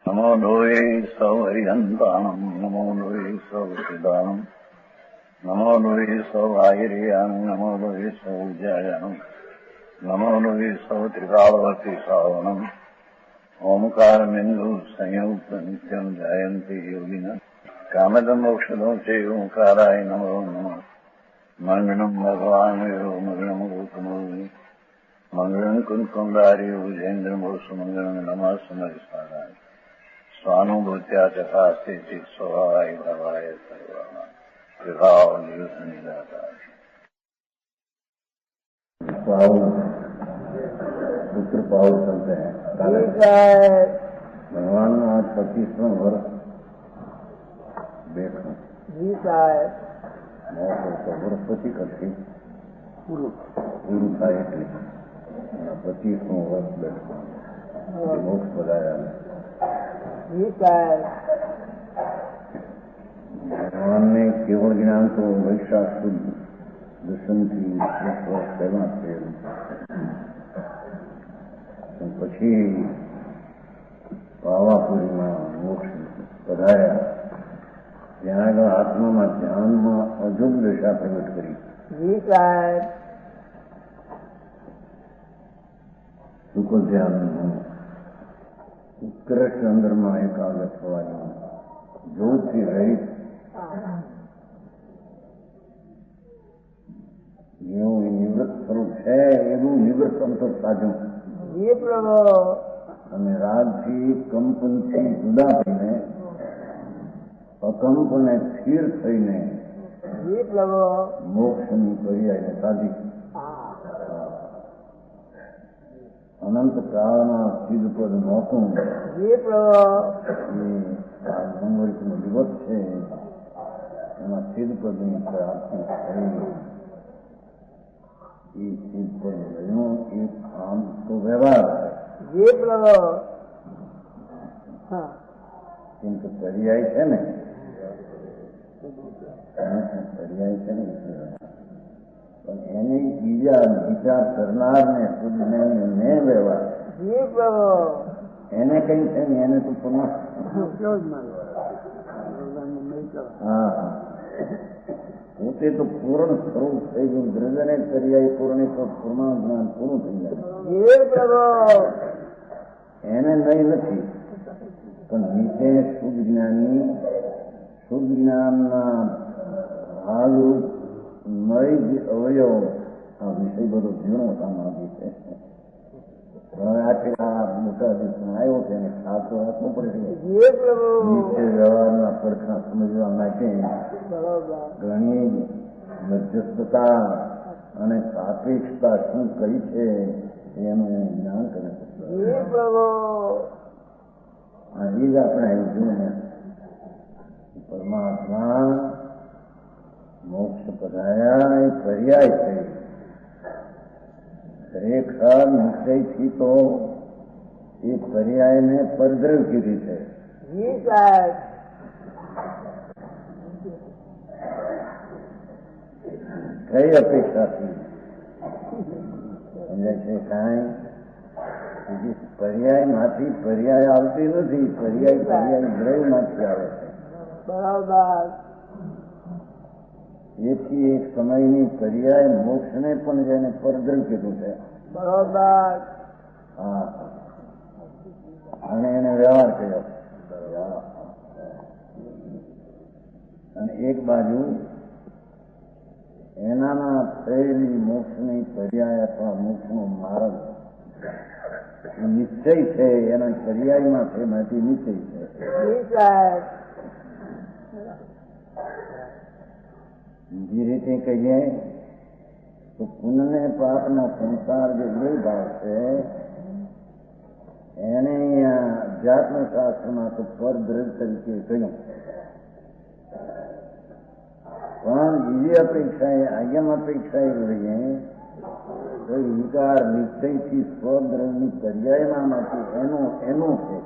નમો લોહે સૌ હરિહંતાણમ નમો લોહે સૌ સિદાનમ નમો લોહે સૌ આયર્યાણમ નમો લોહે સૌ જયાણમ નમો લોહે સૌ ત્રિકાળવતી શ્રાવણમ ઓમકારમિંદુ સંયુક્ત નિત્યમ જયંતી યોગિન કામદમ મોક્ષદો છે ઓંકારાય નમો નમઃ મંગળમ ભગવાન વિરો મંગળમ ગૌતમોની મંગળમ કુંકુંડાર્ય વિજેન્દ્રમોષ મંગળમ નમઃ સમરિસારાય સ્વાનુભૂત્યા ચકાસ્તે સ્વભાવાય ભવાય સર્વાના વિભાવ નિયુક્ત નિરાકાર पुत्र पावर चलते हैं भगवान ने आज 25वां वर्ष देखा वर्ष પછી કરતી પૂરું થાય એટલે 25મું વર્ષ બેઠું મોક્ષ બધાયા ભગવાન ને કેવળ જ્ઞાન તો વૈશાખ સુદ દર્શનથી 20 વર્ષ પહેલા થયેલું. પછી પાવાપુરીમાં મોક્ષ પધાર્યા. ત્યાં આગળ આત્મામાં ધ્યાનમાં અજુબ દશા પ્રગટ કરી. સુખ ધ્યાન ઉત્કૃષ્ટ અંદરમાં એકાગ્ર થવાની જોરથી રહિત જેવું નિવૃત્ત સ્વરૂપ છે એવું નિવૃત્ત અંતર સાધ્યું અને રાગથી કંપનથી જુદા થઈને અકંપ અને સ્થિર થઈને મોક્ષની પર્યાયને સાધી. અનંત કાળના સિદ્ધપદ નહોતું એ સંવર્ષનો દિવસ છે. એમાં સિદ્ધપદની પ્રાપ્તિ થઈ. એ સિદ્ધપદ રહ્યું એક આમ તો વ્યવહાર કેમ કે પર્યાય છે ને પર્યાય છે ને પણ એને બીજા વિચાર કરનારને શુદ્ધ જ્ઞાનીને વ્યવહાર એને કઈ છે ને એને તો હા પોતે તો પૂર્ણ સ્વરૂપ થઈ ગયું. દ્રવ્યને પર્યાય પૂર્ણ તો પૂર્ણ જ્ઞાન પૂરું થઈ જાય. એને નહીં નથી પણ નીચે શુદ્ધ જ્ઞાની શુદ્ધ જ્ઞાનના ભાગરૂપ મય જે અવયવ આ વિષય બધો ઝીણો સામાજિક છે. હવે આ મોટા દિવસમાં આવ્યો છે એને ખાતો રાખવો પડે. નીચે વ્યવહારના પડખા સમજવા માટે ઘણી મધ્યસ્થતા અને સાપેક્ષતા શું કરી છે એનું જ્ઞાન કરે છે. એ જ આપણે આવ્યું જોયું પરમાત્મા મોક્ષ પધાર્યા એ પર્યાય છે. ખરેખર નિશ્ચયથી તો એ પર્યાયને પરદ્રવ કીધી છે. કઈ અપેક્ષાથી સમજાય છે? કાંઈ પર્યાય માંથી પર્યાય આવતી નથી. પર્યાય દ્રવ્ય માંથી આવે છે. બરાબર. એથી એક સમયની પર્યાય મોક્ષને પણ જેને પરદ્રવ કીધું છે. બરોબર. હા, અને એને વ્યવહાર કર્યો. અને એક બાજુ એનામાં થયેલી મોક્ષની પર્યાય અથવા મોક્ષનો માર્ગ નિશ્ચય છે. એના પર્યાયમાં છે માંથી નિશ્ચય છે. બીજી રીતે કહીએ તો પુણ્ય પાપના સંસાર જે બે ભાવ છે એને અહીંયા અધ્યાત્મ શાસ્ત્રમાં તો પરદ્રવ્ય તરીકે કહ્યું. પણ બીજી અપેક્ષાએ આગમ અપેક્ષાએ લઈએ તો વિકાર નિશ્ચયથી સ્વદ્રવ્યની પર્યાયમાંથી એનું છે.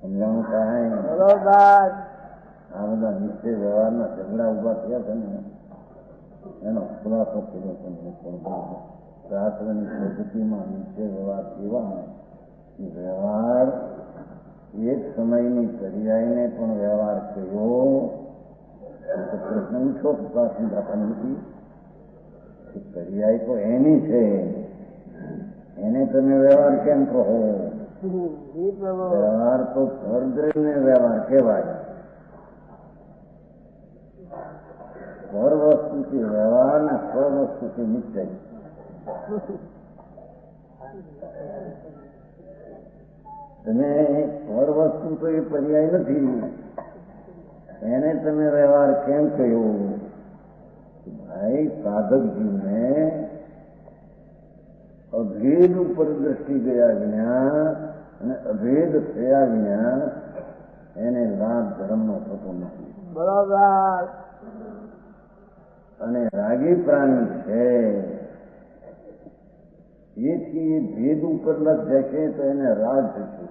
સમજાણું કાંઈ આ બધા નિશ્ચય વ્યવહારના ઝઘડા ઉભા થયા છે ને એનો ખુલાસો કર્યો છે. શાસ્ત્રની પદ્ધતિમાં નિશ્ચય વ્યવહાર કેવા વ્યવહાર એક સમયની પર્યાયને પણ વ્યવહાર કર્યો તો પ્રશ્ન ઉઠો પ્રાચીન દાખલા નથી. પર્યાય તો એની છે, એને તમે વ્યવહાર કેમ કહો? વ્યવહાર તો પરદ્રવ્યને વ્યવહાર કહેવાય. પર વસ્તુથી વ્યવહાર ને સ્વ વસ્તુથી નિશ્ચય. તમે પર વસ્તુ તો એ પર્યાય નથી, એને તમે વ્યવહાર કેમ કહ્યો? ભાઈ સાધકજીને અભેદ ઉપર દ્રષ્ટિ ગયા વિના અને અભેદ થયા વિના એને લાભ ધર્મનો થતો નથી. બરાબર. અને રાગી પ્રાણી છે એથી એ ભેદ ઉપર જ જશે તો એને રાગ થશે.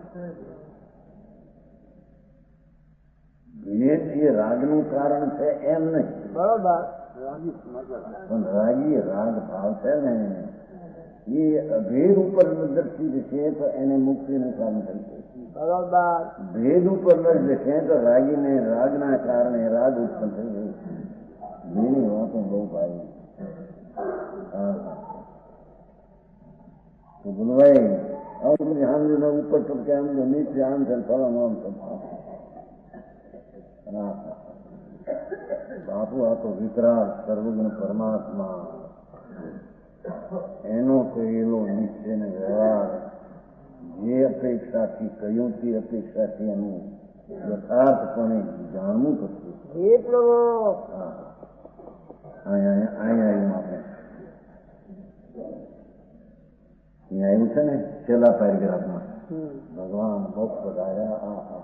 ભેદ એ રાગનું કારણ છે એમ નહીં. બરાબર. પણ રાગી રાગ ભાવ છે ને એ અભેદ ઉપર દ્રષ્ટિ જશે તો એને મુક્તિનું કામ થશે. બરાબર. ભેદ ઉપર જશે તો રાગીને રાગના કારણે રાગ ઉત્પન્ન થઈ ગયું. બેની વાતો બહુ ભાઈ. તો બોલવાય આવું ધ્યાન દેને ઉપર ટપકે આમ નીચે આમ છે ફલામ આમ બાપુ આ તો વિતરાગ સર્વજ્ઞ પરમાત્મા એનો કહેલો નિશ્ચય ને વ્યવહાર જે અપેક્ષાથી કહ્યું તે અપેક્ષાથી એનું યથાર્થપણે જાણવું પડશે. અહીંયા આવ્યું છે ને છેલ્લા પેરેગ્રાફમાં ભગવાન મોક્ષ વધાર્યા.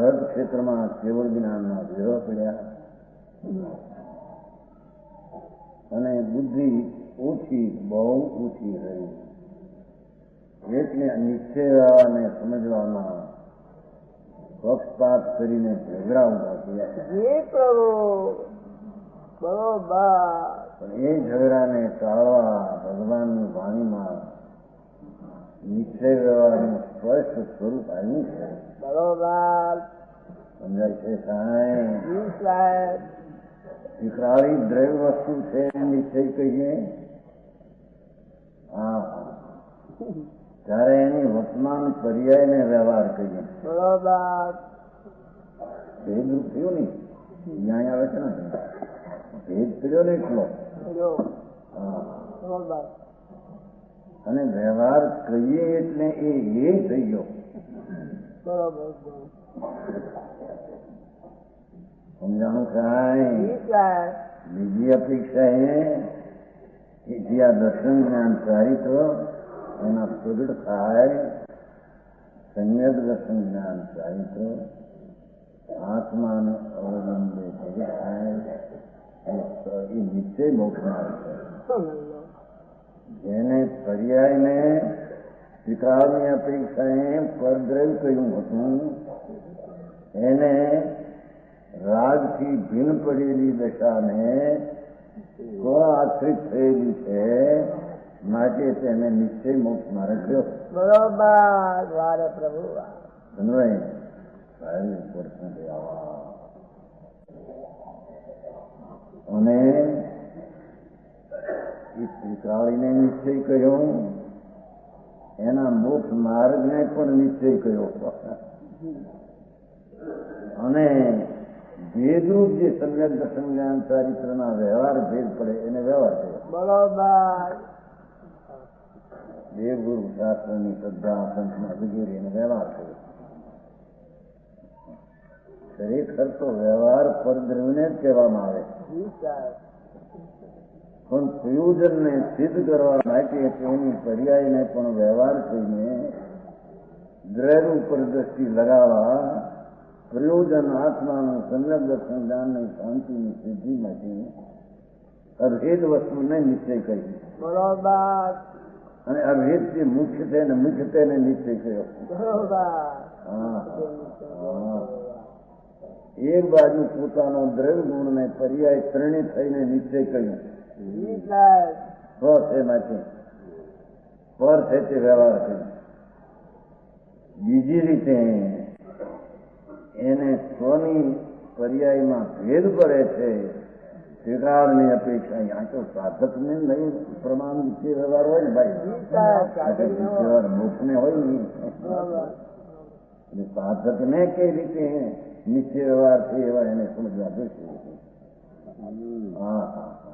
અર્થ ક્ષેત્રમાં કેવળ જ્ઞાનના વિરોહ પડ્યા અને બુદ્ધિ ઓછી, બહુ ઓછી રહી. એટલે નિશ્ચયને સમજવામાં પક્ષપાત કરીને ઝઘડા ઉભા થયા. પણ એ ઝઘડાને ટાળવા ભગવાનની વાણીમાં નિશ્ચય વ્યવહારનું સ્પષ્ટ સ્વરૂપ આવ્યું છે. બરોબર. સમજાય છે સાહેબ? વિકરાળી દ્રવ્ય વસ્તુ છે નિશ્ચય કહીએ. હા, ત્યારે એની વર્તમાન પર્યાયને વ્યવહાર કહીએ. બરોબર. ભેદરૂપ થયું ને ન્યાય આવે છે ને, ભેદ કર્યો ને એટલો. બરોબર. અને વ્યવહાર કહીએ એટલે એ થઈ ગયો. બરોબર. સમજાણું કાંઈ? બીજી અપેક્ષા એ જે આ દર્શન જ્ઞાન ચારિત્ર એના પ્રગટ થાય, સમ્યક દર્શન જ્ઞાન ચારિત્ર આત્માને અવલંબે પ્રગટ થાય એ નિશ્ચય મોક્ષનાર છે. જેને પર્યાયને સ્વીકારની અપેક્ષાએ પરદ્રવ્ય કહ્યું હતું એને રાગથી ભિન્ન પડેલી દશાને આશ્રિત થયેલી છે, માટે તેને નિશ્ચય મોક્ષ મારે કર્યો. બરોબર. પ્રભુ અને એ શ્રીકાળીને નિશ્ચય કર્યો, એના મોક્ષ માર્ગને પણ નિશ્ચય કર્યો અને ભેદરૂપ જે સમ્યક દર્શન જ્ઞાન ચારિત્રના વ્યવહાર ભેદ પડે એને વ્યવહાર કર્યો. બરોબર. દેવગુરુ શાસ્ત્રની શ્રદ્ધા સંતમાં વગેરે એને વ્યવહાર કર્યો. ખરેખર તો વ્યવહાર પરદ્રવ્યને જ કહેવામાં આવે, પણ પ્રયોજનને સિદ્ધ કરવા માટે તેની પર્યાયને પણ વ્યવહાર કરીને દ્રવ્ય ઉપર દ્રષ્ટિ લગાવવા પ્રયોજન આત્માનું સમ્યક દર્શન જ્ઞાનની શાંતિની સિદ્ધિ માટે અભેદ વસ્તુને નિશ્ચય કરી. બરોબર. અને અભેદથી મુખ્ય છે ને મુખ્ય તેને નિશ્ચય કર્યો. એક બાજુ પોતાનો દ્રવ્ય ગુણને પર્યાય ત્રણે થઈને નિશ્ચય કર્યો જી સાહેબ. સ્વ છે એમાંથી પર છે તે વ્યવહાર છે. બીજી રીતે એને સ્વની પર્યાયમાં ભેદ પડે છે. સ્વીકારની અપેક્ષા અહીંયા તો સાધકને નહીં પ્રમાણ નીચે વ્યવહાર હોય ને ભાઈ. જી સાહેબ. સાધક નો. વ્યવહાર મોક્ષને હોય ને બરોબર. એટલે સાધકને કઈ રીતે નીચે વ્યવહાર છે એવા એને સમજવા જોઈશે. હા હા હા.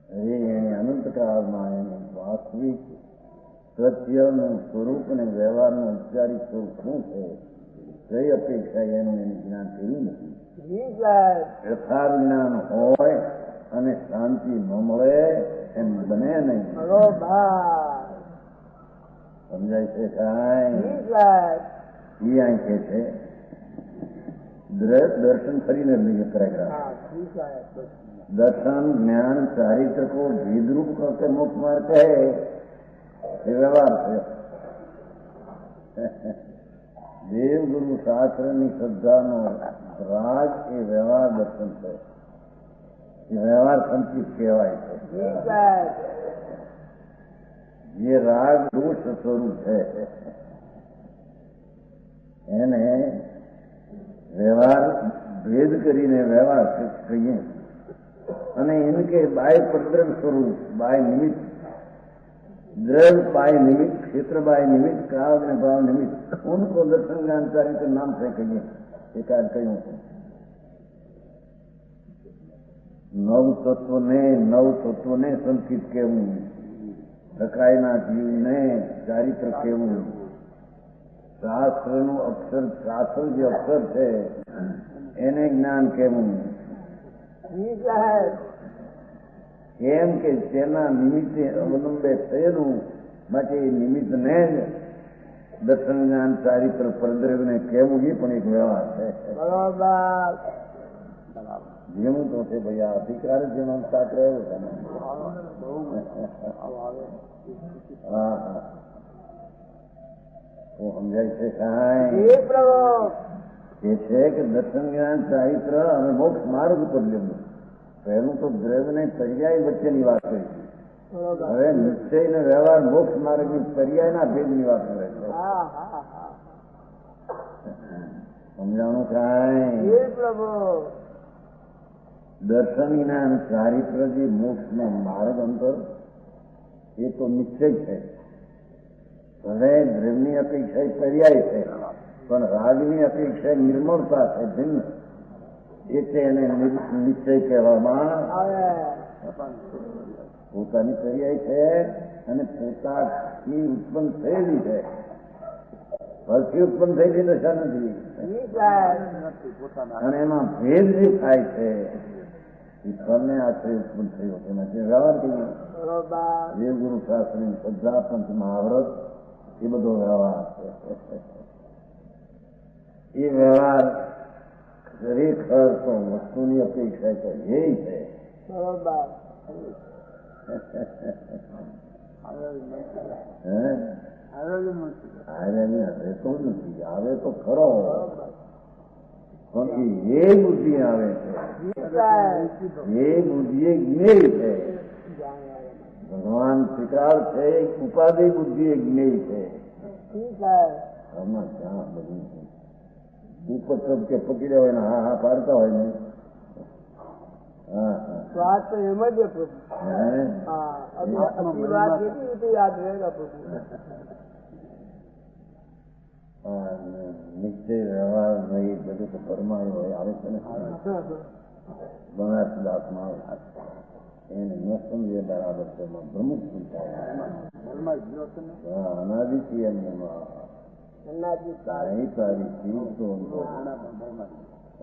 એને અનંતકાળમાં એનું વાસ્તવિક સત્યનું સ્વરૂપ અને વ્યવહારનું ઔપચારિક સ્વરૂપ શું છે કઈ અપેક્ષા એનું એને જ્ઞાન થયું નથી. જી સાહેબ. યથાર્થ જ્ઞાન હોય અને શાંતિ ન મળે એમ બને નહીં. બરોબર. સમજાય છે કાંઈ? જી સાહેબ. એ આંખે છે દર્શન કરીને લઈએ ખરેખર. હા જી સાહેબ. દર્શન જ્ઞાન ચારિત્ર को भेदरूप करके मुक्त मार्ग है ये व्यवहार है. દેવગુરુ શાસ્ત્રની શ્રદ્ધાનો રાગ એ વ્યવહાર દર્શન છે. એ વ્યવહાર સંચિત કહેવાય છે. જી સાહેબ. જે રાગ દોષ સ્વરૂપ છે એને વ્યવહાર ભેદ કરીને વ્યવહાર કહીએ. અને इनके बाय प्रद्रव स्वरूप बाय निमित्त द्रव बाय निमित्त क्षेत्र बाय निमित्त काल में भाव निमित्त उनको दर्शन ज्ञानकारी के नाम से कहिए. एकाद કહ્યું નવ તત્વને સંકિત કહેવું, પ્રકારના જીવને ચારિત્ર કહેવું, શાસ્ત્રનું અક્ષર શાસ્ત્ર જે અક્ષર છે એને જ્ઞાન કહેવું. જી સાહેબ. એમ કે તેના નિમિત્તે અવલંબે થયેલું માટે એ નિમિત્તને જ દર્શન જ્ઞાન ચારિત્ર પરદ્રવ્યને કહેવું એ પણ એક વ્યવહાર છે. બરોબર. જેવું તો છે ભાઈ આ અધિકાર જેનો સાથ રહ્યો છે. હા હા હું સમજાય છે કાંઈ? જી પ્રભુ. એ છે કે દર્શન જ્ઞાન ચારિત્ર અને મોક્ષ માર્ગ પર લેવું. પહેલું તો દ્રવ્ય ને પર્યાય વચ્ચેની વાત કરી. બરોબર. હવે નિશ્ચય ને વ્યવહાર મોક્ષ માર્ગની પર્યાયના ભેદની વાત કરે છે. હા હા હા. સમજાણું કાંઈ? જી પ્રભુ. દર્શન જ્ઞાન ચારિત્ર જે મોક્ષનો માર્ગ અંતર એ તો નિશ્ચય છે. હવે દ્રવ્યની અપેક્ષા એ પર્યાય છે પણ રાગની અપેક્ષા નિર્મળતા છે ભિન્ન. એટલે એને નિશ્ચય કહેવામાં આવે. પોતાની પર્યાય છે અને પોતાની ઉત્પન્ન થયેલી છે. ફળથી ઉત્પન્ન થયેલી દશા નથી. જી સાહેબ. અને એમાં ભેદ જે થાય છે એ ફળને આશ્રય ઉત્પન્ન થયો એમાં જે વ્યવહાર કહીએ બરોબર. દેવગુરુ શાસ્ત્રની શ્રદ્ધા પંચ મહાવ્રત એ બધો વ્યવહાર છે. એ વ્યવહાર ખરેખર તો વસ્તુની અપેક્ષા તો એ છે. બરોબર. હવે તો નથી આવે તો ખરો પણ એ બુદ્ધિ આવે છે. જી સાહેબ. એ બુદ્ધિ એ જ્ઞેય છે. ભગવાન સ્વીકાર છે એક ઉપાધિ બુદ્ધિ એ જ્ઞેય છે. જી સાહેબ. આમાં ક્યાં બધું ઉપર સબ કે પકડ્યા હોય ને હા હા પાડતા હોય ને. હા હા વાત તો એમ જ है प्रभु. હે? हाँ अभी अपनी बात यदि तो याद रहेगा प्रभु. હા, નિશ્ચય વ્યવહાર નહીં બધું તો પરમાણુ હોય આવે છે ને બનાસદાસમાં એને ન સમજે બરાબર છે પ્રમુખ પૂછાય. હા અનાદિથી એમને તારી તારી શિવ તો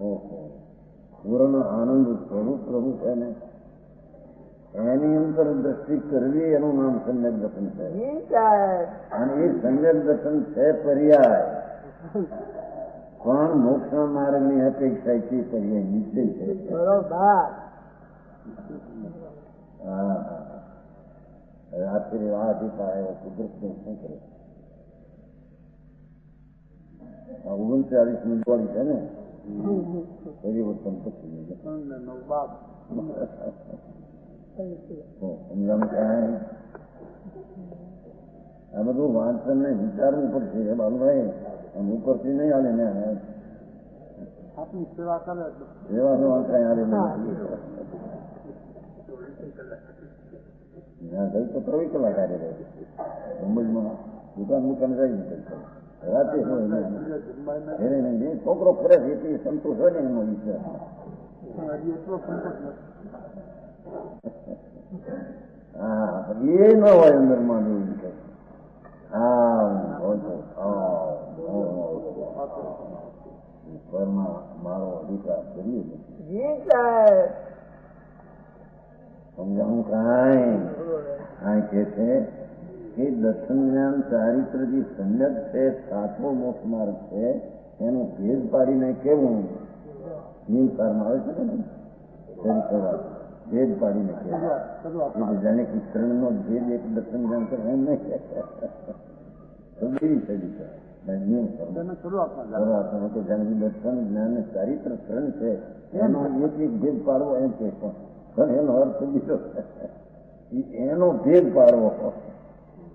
ઓહો પૂર્ણ આનંદ સ્વરૂપ પ્રભુ છે ને એની અંદર દ્રષ્ટિ કરવી એનું નામ સમ્યક દર્શન છે. જી સાહેબ. અને એ સમ્યક દર્શન છે પર્યાય પણ મોક્ષના માર્ગની અપેક્ષા છે પર્યાય નિશ્ચય છે. બરોબર. હા રાત્રિ વાથી પાડે કુદરત શું કરે. 39 દિવાળી છે ને પરિવર્તન પછી સમજાણું કાંઈ આ બધું વાંચન ને વિચારવું પડશે બાબુભાઈ આમ ઉપરથી નહીં હાલે ને આપની સેવા કરે સેવા તો કઈ હાલે નહીં ત્યાં ગઈ તો 23 કલાક હારે રહે મુંબઈમાં દુકાન જાય રાતે હોય ને છોકરો કરે છે એટલી સંતોષ હોય ને એનો વિચાર હા એ ન હોય અંદરમાં જોયું છે મારો અધિકાર કરીએ સમજાવું કાંઈ કે છે એ દર્શન જ્ઞાન ચારિત્ર જે સમ્યક છે સાચો મોક્ષ માર્ગ છે એનું ભેદ પાડીને કેવું નિયમકારમાં આવે છે ને ભેદ પાડીને કેવું જાણે કે ત્રણનો ભેદ એક દર્શન જ્ઞાન કરે એમ નહીં નિયમ શરૂઆતમાં તો જાણે કે દર્શન જ્ઞાન ચારિત્ર ત્રણ છે એનો એક ભેદ પાડવો એમ કે પણ એનો અર્થ બીજો એનો ભેદ પાડવો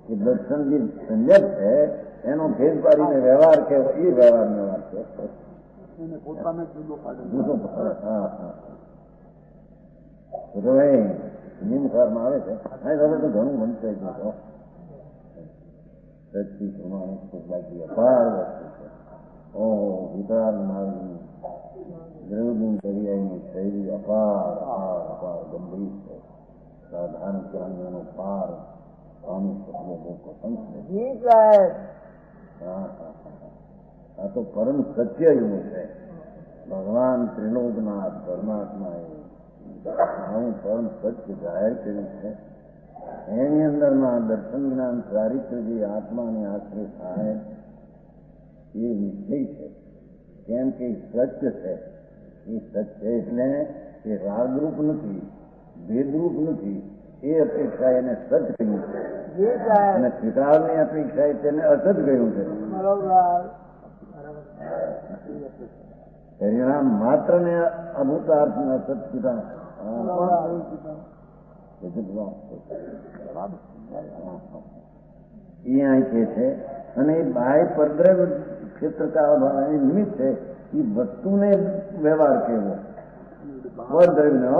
કે દર્શન જે સંજત છે એનો ભેદ પાડીને વ્યવહાર કે એ વ્યવહારનો વાત છે નિયમકારમાં આવે છે હવે તો ઘણું વંચાઈ ગયું સચી પ્રમાણે બાકી અપાર વસ્તુ છે વિકાર માર્ગની દ્રવની દરિયાની શૈલી અપાર ગંભીર છે સાધારણ પ્રાણીઓનો પાર પામી શકવો બહુ પસંદ છે આ તો પરમ સત્ય એવું છે ભગવાન ત્રિલોકનાથ પરમાત્માએ આવું પરમ સત્ય જાહેર કર્યું છે એની અંદરમાં દર્શન જ્ઞાન ચારિત્ર જે આત્માને આશ્રય થાય એ નિશ્ચય છે કેમ કે સત્ય છે એ સત્ય એટલે એ રાગરૂપ નથી ભેદરૂપ નથી એ અપેક્ષા એને સત કહ્યું છે અને ત્રિકાળની અપેક્ષા તેને અસત કહ્યું છે પરિણામ માત્ર ને અભૂતાર્થ ને અસત પિતા એ કે છે અને એ બાહ્ય પરદ્રવ્ય ક્ષેત્ર કા નિમિત્ત છે એ વસ્તુને વ્યવહાર કેવો પરદ્રવ્ય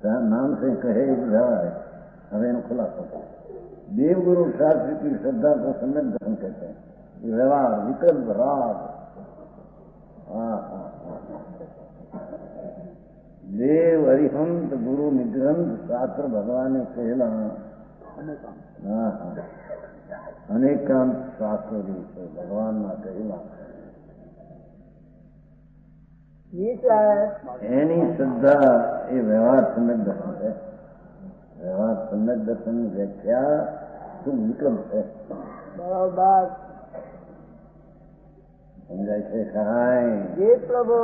नाम से कहे व्यवहार है हमें इन खुलासा देवगुरु शास्त्री की श्रद्धा को सम्यक दर्शन कहते हैं ये व्यवहार विकल्प राग देव हरिहंत गुरु निग्रंथ शास्त्र भगवान ने कहला अनेकांत शास्त्र भगवान ना कहला એની શ્રદ્ધા એ વ્યવહાર સમ્યક દર્શન છે વ્યવહાર સમ્યક દર્શન વ્યાખ્યા શું વિક્રમ છે બરોબર સમજાય છે કાંઈ પ્રભુ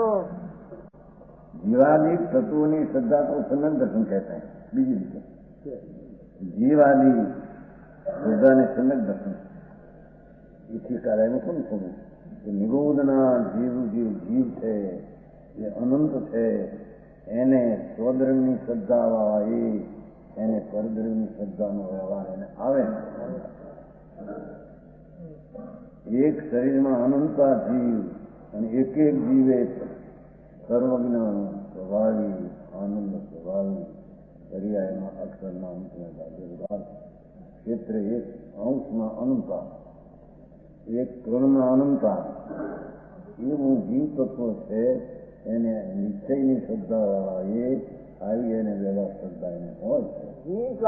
જીવાદિક તત્વોની શ્રદ્ધા તો સમ્યક દર્શન કહેતા है બીજી રીતે જીવાદિ શ્રદ્ધાને સમ્યક દર્શન એથી કાર્યનું કોણ થોડું કે નિરોધના જીવ છે એ અનંત છે એને સ્વદ્રવની શ્રદ્ધા વાળા એને પરદ્રવની શ્રદ્ધાનો વ્યવહાર એને આવે એક શરીરમાં અનંતા જીવ અને એક એક જીવે સર્વજ્ઞ સ્વભાવી આનંદ સ્વભાવી પર્યાયમાં અક્ષરના અંતમાં ક્ષેત્ર એક અંશમાં અનંતા એક ક્રમમાં અનંતા એવું જીવ તત્વ છે એને નિશ્ચયની શ્રદ્ધા એ આવી એને વ્યવહાર શ્રદ્ધા એને હોય છે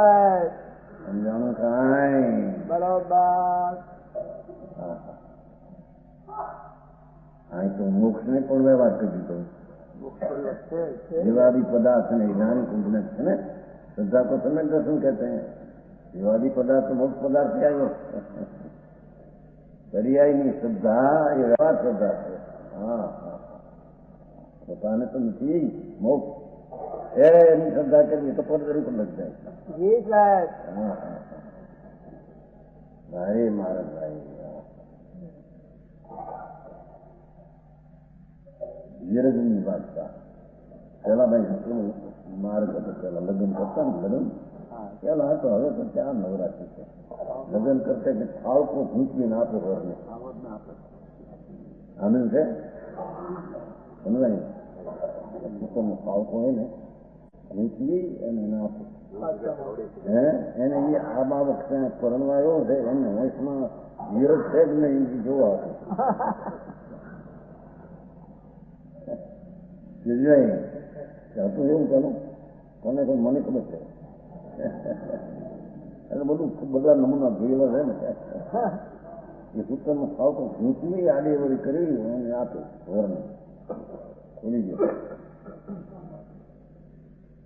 સમજાણું કાંઈ બરોબર તો મોક્ષ ને પણ વ્યવહાર કરી દીધો જીવાદી પદાર્થ ને જ્ઞાની કુંભને છે ને શ્રદ્ધા તો તમે દર્શન કહેते हैं જીવાદી પદાર્થ મોક્ષ પદાર્થ આવ્યો પર્યાયની શ્રદ્ધા એ વ્યવહાર શ્રદ્ધા છે પોતાને તો નથી મોક્ષ છે એની શ્રદ્ધા કરવી તો પરદરી પર લગ જાય ભારે મારા ભાઈ વીરજની બાદશાહ પેલા ભાઈ શું માર્ગ હતો, પેલા લગ્ન કરતા ને લગ્ન પેલા હતો, હવે તો ત્યાં નવરાત્રી છે. લગ્ન કરતા કે થાળકો ઘૂંચવીને આપો ઘરને આનંદ છે સમજાય. પોતાનો થાળકો હોય ને ઘૂંચવી અને એને આપો. એને એ આ બાબત પરણવા આવ્યો છે એને વંશમાં વિરોધ છે જ નહીં જોવા હતું એવું પેલું કોને કોઈ મને ખબર છે એટલે બધું બધા નમૂના જોયેલા છે ને એ સૂત્રનો ભાવ તો ઘૂંચવી આડી વળી કરી અને આપે ઘરને ખોલી ગયો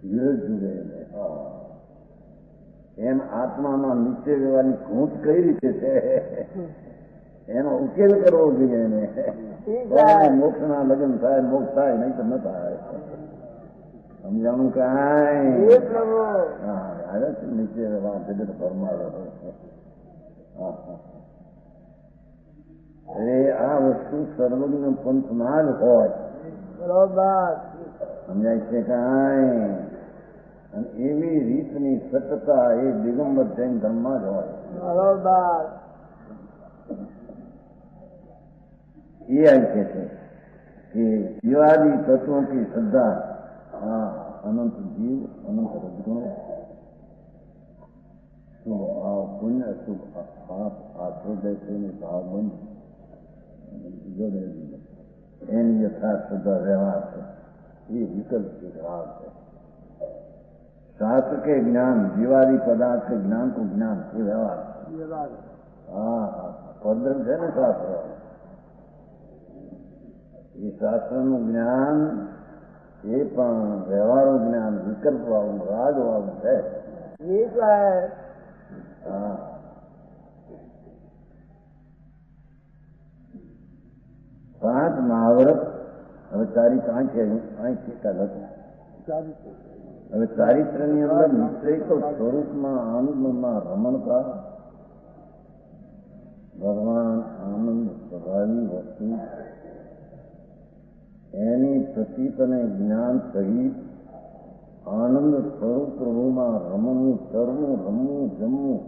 વિરોધ જુદે. એમ આત્મામાં નીચે વ્યવહારની ઘૂંટ કઈ રીતે છે એનો ઉકેલ કરવો જોઈએ એને. મોક્ષ ના લગ્ન થાય, મોક્ષ થાય નહીં તો ન થાય. સમજાણું કાંઈ આવે છે નીચે વ્યવહાર જગત ફરમાવે. અરે આ વસ્તુ સર્વજ્ઞ પંથમાં જ હોય. બરોબર સમજાય છે કાંઈ. અને એવી રીતની સત્તા એ દિગંબર જૈન ધર્મમાં જ હોય. બરોબર ये ऐसे थे कि जीवादि तत्वों की श्रद्धा अनंत जीव अनंत रजगुण शुभ भाव पुण्य शुभ पाप आश्रय भावबंध जोड़े एनी यथार्थ श्रद्धा व्यवहार है. ये विकल्प के भाव है. शास्त्र के ज्ञान जीवादि पदार्थ के ज्ञान को ज्ञान ये व्यवहार. हाँ पदम है ना शास्त्र. એ શાસ્ત્રનું જ્ઞાન એ પણ વ્યવહારનું જ્ઞાન વિકલ્પ વાળું રાગ વાળું છે. હા પાંચ મહાવ્રત હવે તારીખ આંખ હતું. હવે ચારિત્રની અંદર નિશ્ચય તો સ્વરૂપમાં આનંદમાં રમણતા ભગવાન આનંદ સ્વભાવી વસ્તુ એની પ્રતીત અને જ્ઞાન સહિત આનંદ સ્વરૂપ પ્રભુમાં રમવું, તરવું, રમવું, જમવું,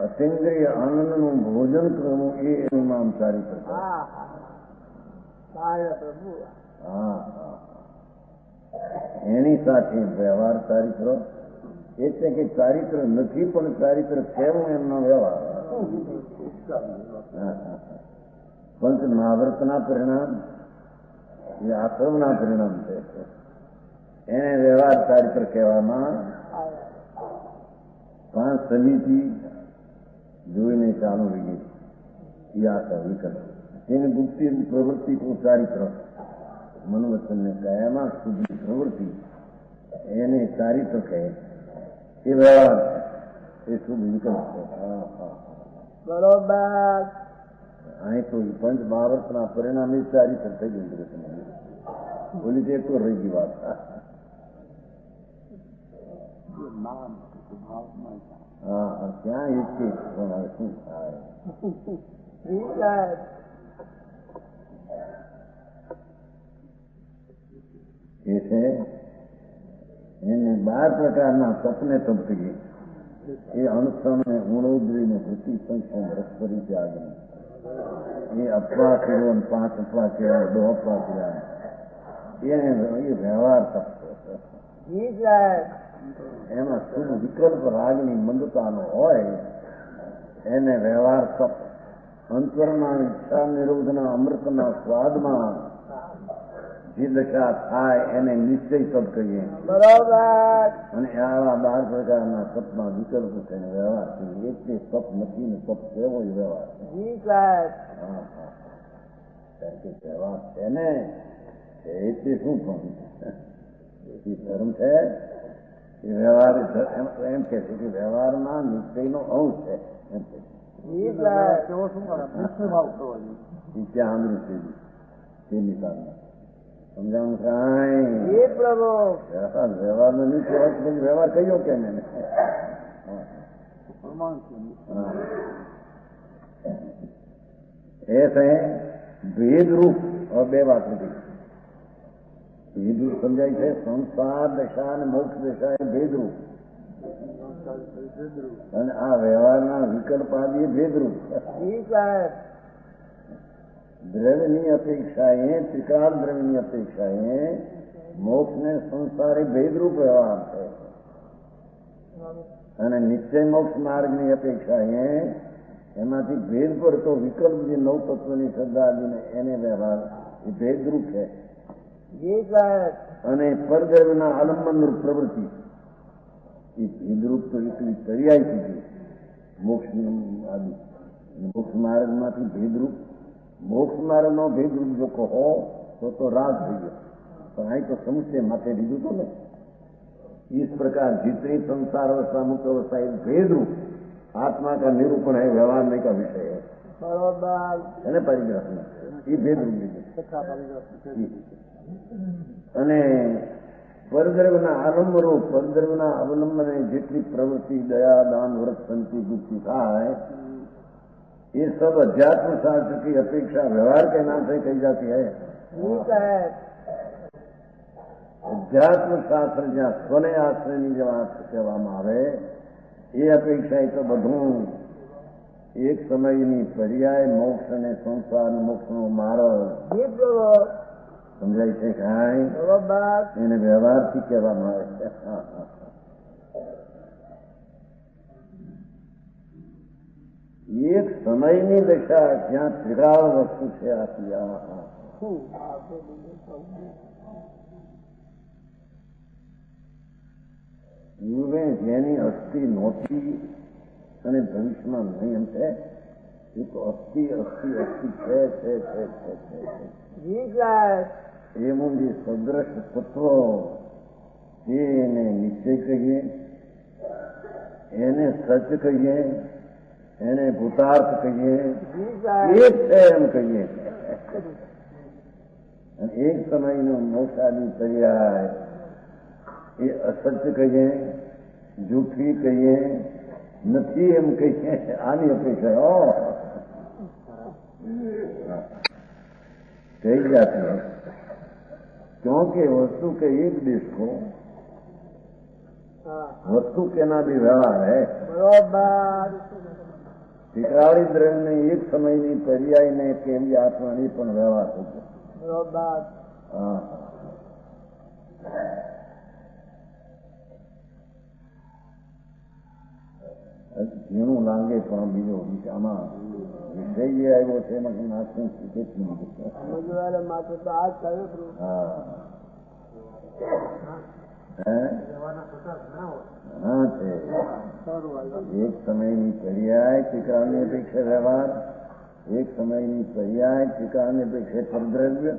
અતિન્દ્રિય આનંદનું ભોજન કરવું એ એનું નામ ચારિત્ર. હા એની સાથે વ્યવહાર ચારિત્ર એટલે કે ચારિત્ર નથી પણ ચારિત્ર કેવું એમનો વ્યવહાર. પંચ મહાવ્રતના પરિણામ એ આશ્રમના પરિણામ છે. એને વ્યવહાર ચારિત્ર કહેવામાં. પાંચ સમિતિ જોઈને ચાલુ રહી ગઈ એ આશા વિકલ્પ તેની ગુપ્તિ પ્રવૃત્તિ કો ચારિત્ર મનોવચનને કયામાં શુદ્ધ પ્રવૃત્તિ એને ચારિત્ર કહે એ વ્યવહાર એ શુભ વિકલ્પ છે. બરોબર અહીં તો પંચ મહાવ્રતના પરિણામે ચારિત્ર થઈ ગયું. બોલી દે તો રહી ગઈ વાત. હા ક્યાં એક શું થાય એ છે એને 12 પ્રકારના સ્વપ્ને તપતી એ અણસને ઉણોદરીને વૃત્તિ સંખ્યા રસપરી ત્યાગની એ અપવા કર્યો 5 અપવા કર્યા 2 અપવા કર્યા એ વ્યવહાર તપતો. એમાં શુભ વિકલ્પ રાગની મંદતાનો હોય એને વ્યવહાર તપ. અંતરના ઈચ્છા નિરોધના અમૃતના સ્વાદમાં જે દશા થાય એને નિશ્ચય તપ કહીએ. બરોબર અને આવા 12 પ્રકારના તપમાં વિકલ્પ છે વ્યવહાર છે. એક તે તપ નથી ને તપ કેવો વ્યવહાર છે. વ્યવહાર છે ને એટલે શું પણ ધર્મ છે એ વ્યવહાર એમ કે છે કે વ્યવહારમાં નિશ્ચયનો અંશ છે. ત્યાં આંધ્ર તે નિકાલમાં સમજાવું કાંઈ વ્યવહાર નો નીચે વ્યવહાર કયો કેમ એને એ છે ભેદરૂપ. હવે 2 વાત હતી. ભેદરૂપ સમજાય છે. સંસાર દશા અને મોક્ષ દશા એ ભેદરૂપ, અને આ વ્યવહારના વિકલ્પ આદિ ભેદરૂપ. દ્રવ્યની અપેક્ષાએ, ત્રિકાળ દ્રવ્યની અપેક્ષાએ મોક્ષ ને સંસાર એ ભેદરૂપ વ્યવહાર છે. અને નિશ્ચય મોક્ષ માર્ગની અપેક્ષાએ એમાંથી ભેદ પડતો વિકલ્પ જે નવ તત્વની શ્રદ્ધા આદિને એને વ્યવહાર એ ભેદરૂપ છે. અને પરદ્રવ્યના આલંબનરૂપ પ્રવૃત્તિ એ ભેદરૂપ તો એટલી તૈયારી થઈ મોક્ષ આદિ. મોક્ષ માર્ગમાંથી ભેદરૂપ, મોક્ષ માર્ગનો ભેદરૂપ જો કહો તો રાગ થઈ ગયો, પણ અહીં તો સમસ્યા માથે લીધું હતું ને. इस प्रकार जितनी संसार अवस्था मुक्त अवस्था एक भेद रूप आत्मा का निरूपण है, व्यवहार नहीं का विषय है. है ना परिग्रह में ये भेद रूप અને પરદ્રવ્યના આલંબ રૂપ, પરદ્રવ્યના અવલંબને જેટલી પ્રવૃત્તિ, દયા, દાન, વ્રત, શાંતિ, ગુપ્તિ થાય ये सब अध्यात्म शास्त्र की अपेक्षा व्यवहार के नाम से कही जाती है. અધ્યાત્મ શાસ્ત્ર જ્યાં સ્વને આશ્રયની જે વાત કહેવામાં આવે એ અપેક્ષા તો બધું એક સમયની પર્યાય મોક્ષ અને સંસાર મોક્ષનો માર્ગ સમજાય છે. કાંઈ એને વ્યવહારથી કહેવામાં આવે છે. એક સમયની દશા જ્યાં ત્રિકાળ વસ્તુ છે આથી યુવે જેની અસ્થિ નહોતી અને ભવિષ્યમાં નહીં એમ છે, એ તો અસ્થિ અસ્થિ અસ્થિ છે. એવું જે સદ્રશ તત્વ એને નિશ્ચય કહીએ, એને સચ કહીએ, એને ભૂતાર્થ કહીએ, એ છે એમ કહીએ. અને એક સમયનો મોક્ષાદી પર્યાય એ અસત્ય કહીએ, જૂઠી કહીએ, નથી એમ કહીએ. આની અપેક્ષા कही जाती है, क्योंकि वस्तु के एक देश को वस्तु के ना भी व्यवहार है. ટીકાળી દ્રવ્યને એક સમયની પર્યાયને કેવી આત્માની પણ વ્યવહાર થતો. ઝીણું લાગે પણ બીજો આમાં વિષય જે આવ્યો છે એમાં નાખવું કેટલું હા છે. એક સમયની પર્યાય ટીકાળની અપેક્ષા વ્યવહાર, એક સમયની પર્યાય ટીકાળની અપેક્ષા પરદ્રવ્ય,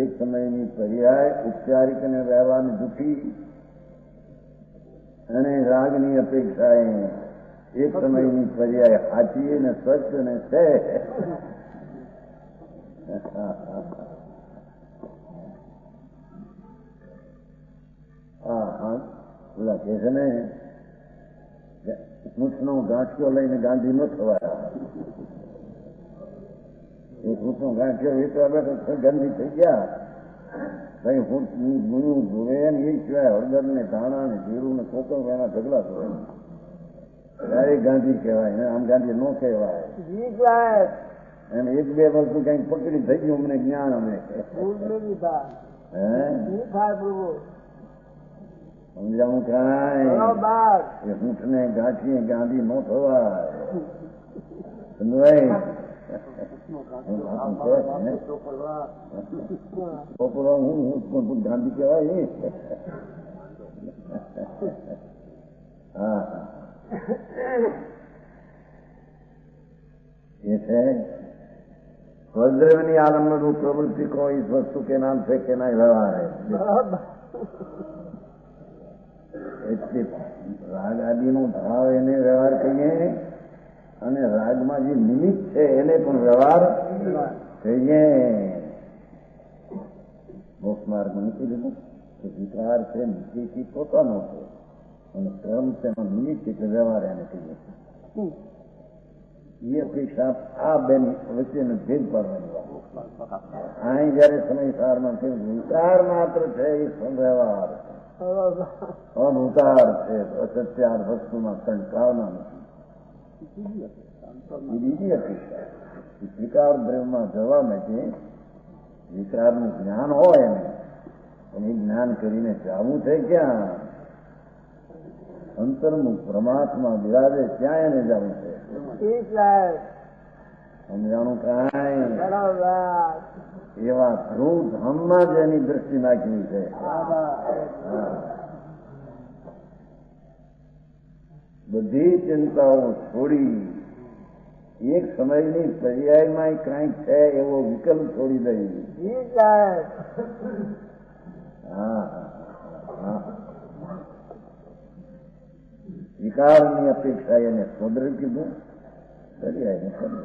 એક સમયની પર્યાય ઉપચારિક અને વ્યવહારની દુઃખી, અને રાગની અપેક્ષાએ એક સમયની પર્યાય હાચી ને સ્વચ્છ ને છે. ઓલા કે છે ને ઊંચનો ગાંઠિયો લઈને ગાંધી ન થવાય. એક ઊંચનો ગાંઠિયો વેચવા બેઠો ગાંધી થઈ ગયા. ભાઈ હું ગુણું જોવે ને એ સિવાય હળદર ને ધાણા ને જીરું ને કોકમ એના ઢગલા જોવે ત્યારે ગાંધી કહેવાય ને, આમ ગાંધી ન કહેવાય. અને એક બે વસ્તુ કઈક પકડી થઈ ગયું અમને જ્ઞાન અમે સમજાવું કાંઈ ઊંઠને ગાંઠીએ ગાંધી ન થવાય. હું ગાંધી કહેવાય. હા ये है स्वद्रव्यनी आलम्ब रूप प्रवृत्ति को इस वस्तु के नाम से कहना व्यवहार है. એટલે રાગ આદિનો ભાવ એને વ્યવહાર કહીએ, અને રાગમાં જે નિમિત્ત છે એને પણ વ્યવહાર કહીએ. મોક્ષ માર્ગ નથી લીધું કે વિકાર છે નિશ્ચયથી પોતાનો છે, અને ક્રમ છે એનો નિમિત્ત એટલે વ્યવહાર એને કહીએ. એ અપેક્ષા આ બેન વચ્ચેનો ભેદ પાડવાની વાત. અહીં જયારે સમયસારમાં થયું વિચાર માત્ર છે એ સંવ્યવહાર અભૂતાર છે, અસત્યાર વસ્તુમાં કંટાળના નથી. બીજી અપેક્ષા વિકાર દ્રવ્યમાં જવા માટે વિકારનું જ્ઞાન હોય ને એ જ્ઞાન કરીને જવું છે ક્યાં? અંતર્મુખ પરમાત્મા બિરાજે ત્યાં એને જવું છે. સમજાણું કાંઈ એવા ધ્રુવ ધામમાં જ એની દ્રષ્ટિ નાખવી છે. બધી ચિંતાઓ છોડી એક સમયની પર્યાયમાં કાંઈક છે એવો વિકલ્પ છોડી દઈ. વિકારની અપેક્ષા એને સ્વદ્ર કીધું, પર્યાયને સ્વદ્ર.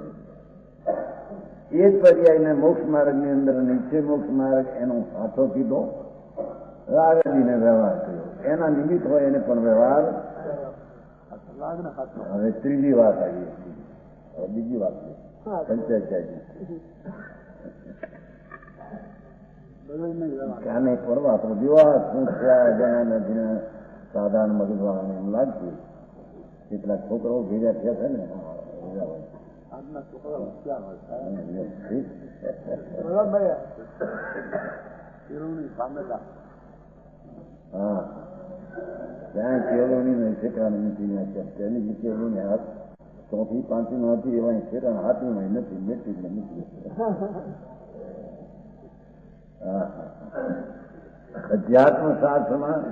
એ જ પર્યાયને મોક્ષ માર્ગની અંદર નીચે મોક્ષ માર્ગ એનો સાચો કીધો, રાગજીને વ્યવહાર કર્યો. એના નિમિત્ત હોય એને પણ વ્યવહાર. હવે ત્રીજી વાત આવી, હવે બીજી વાત પંચાયત કાને પડવા તો વિવાહ શું થયા જણા નથી સાધારણ મગજવાળાને એમ લાગતું. કેટલાક છોકરાઓ ભેગા થયા છે ને હા ત્યાં કેળવણી શેકરાની નથી. તેની કેળવણી હાથ ચોથી પાંચી નો હતી એવા શેકરા હાથમાં નથી, મેટ્રિક નથી. અધ્યાત્મ શાસ્ત્રમાં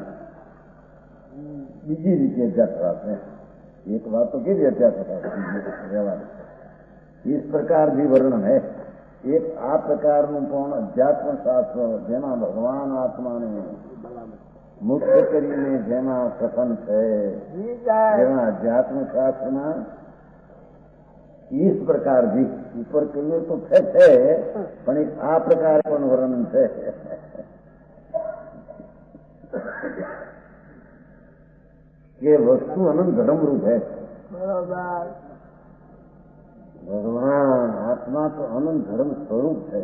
બીજી રીતે અધ્યાત્મ. एक बात तो कैसे व्यवहार इस प्रकार भी वर्णन है. एक आ प्रकारનું પણ અધ્યાત્મ શાસ્ત્ર જેમાં ભગવાન આત્માને મુક્ત કરીને જેમાં પ્રસન્ન છે જેમાં અધ્યાત્મ શાસ્ત્રમાં इस प्रकार भी ऊपर कहिए तो છે પણ એક આ પ્રકાર પણ વર્ણન છે. ये वस्तु अनंत धर्म रूप है. भगवान आत्मा तो अनंत धर्म स्वरूप है,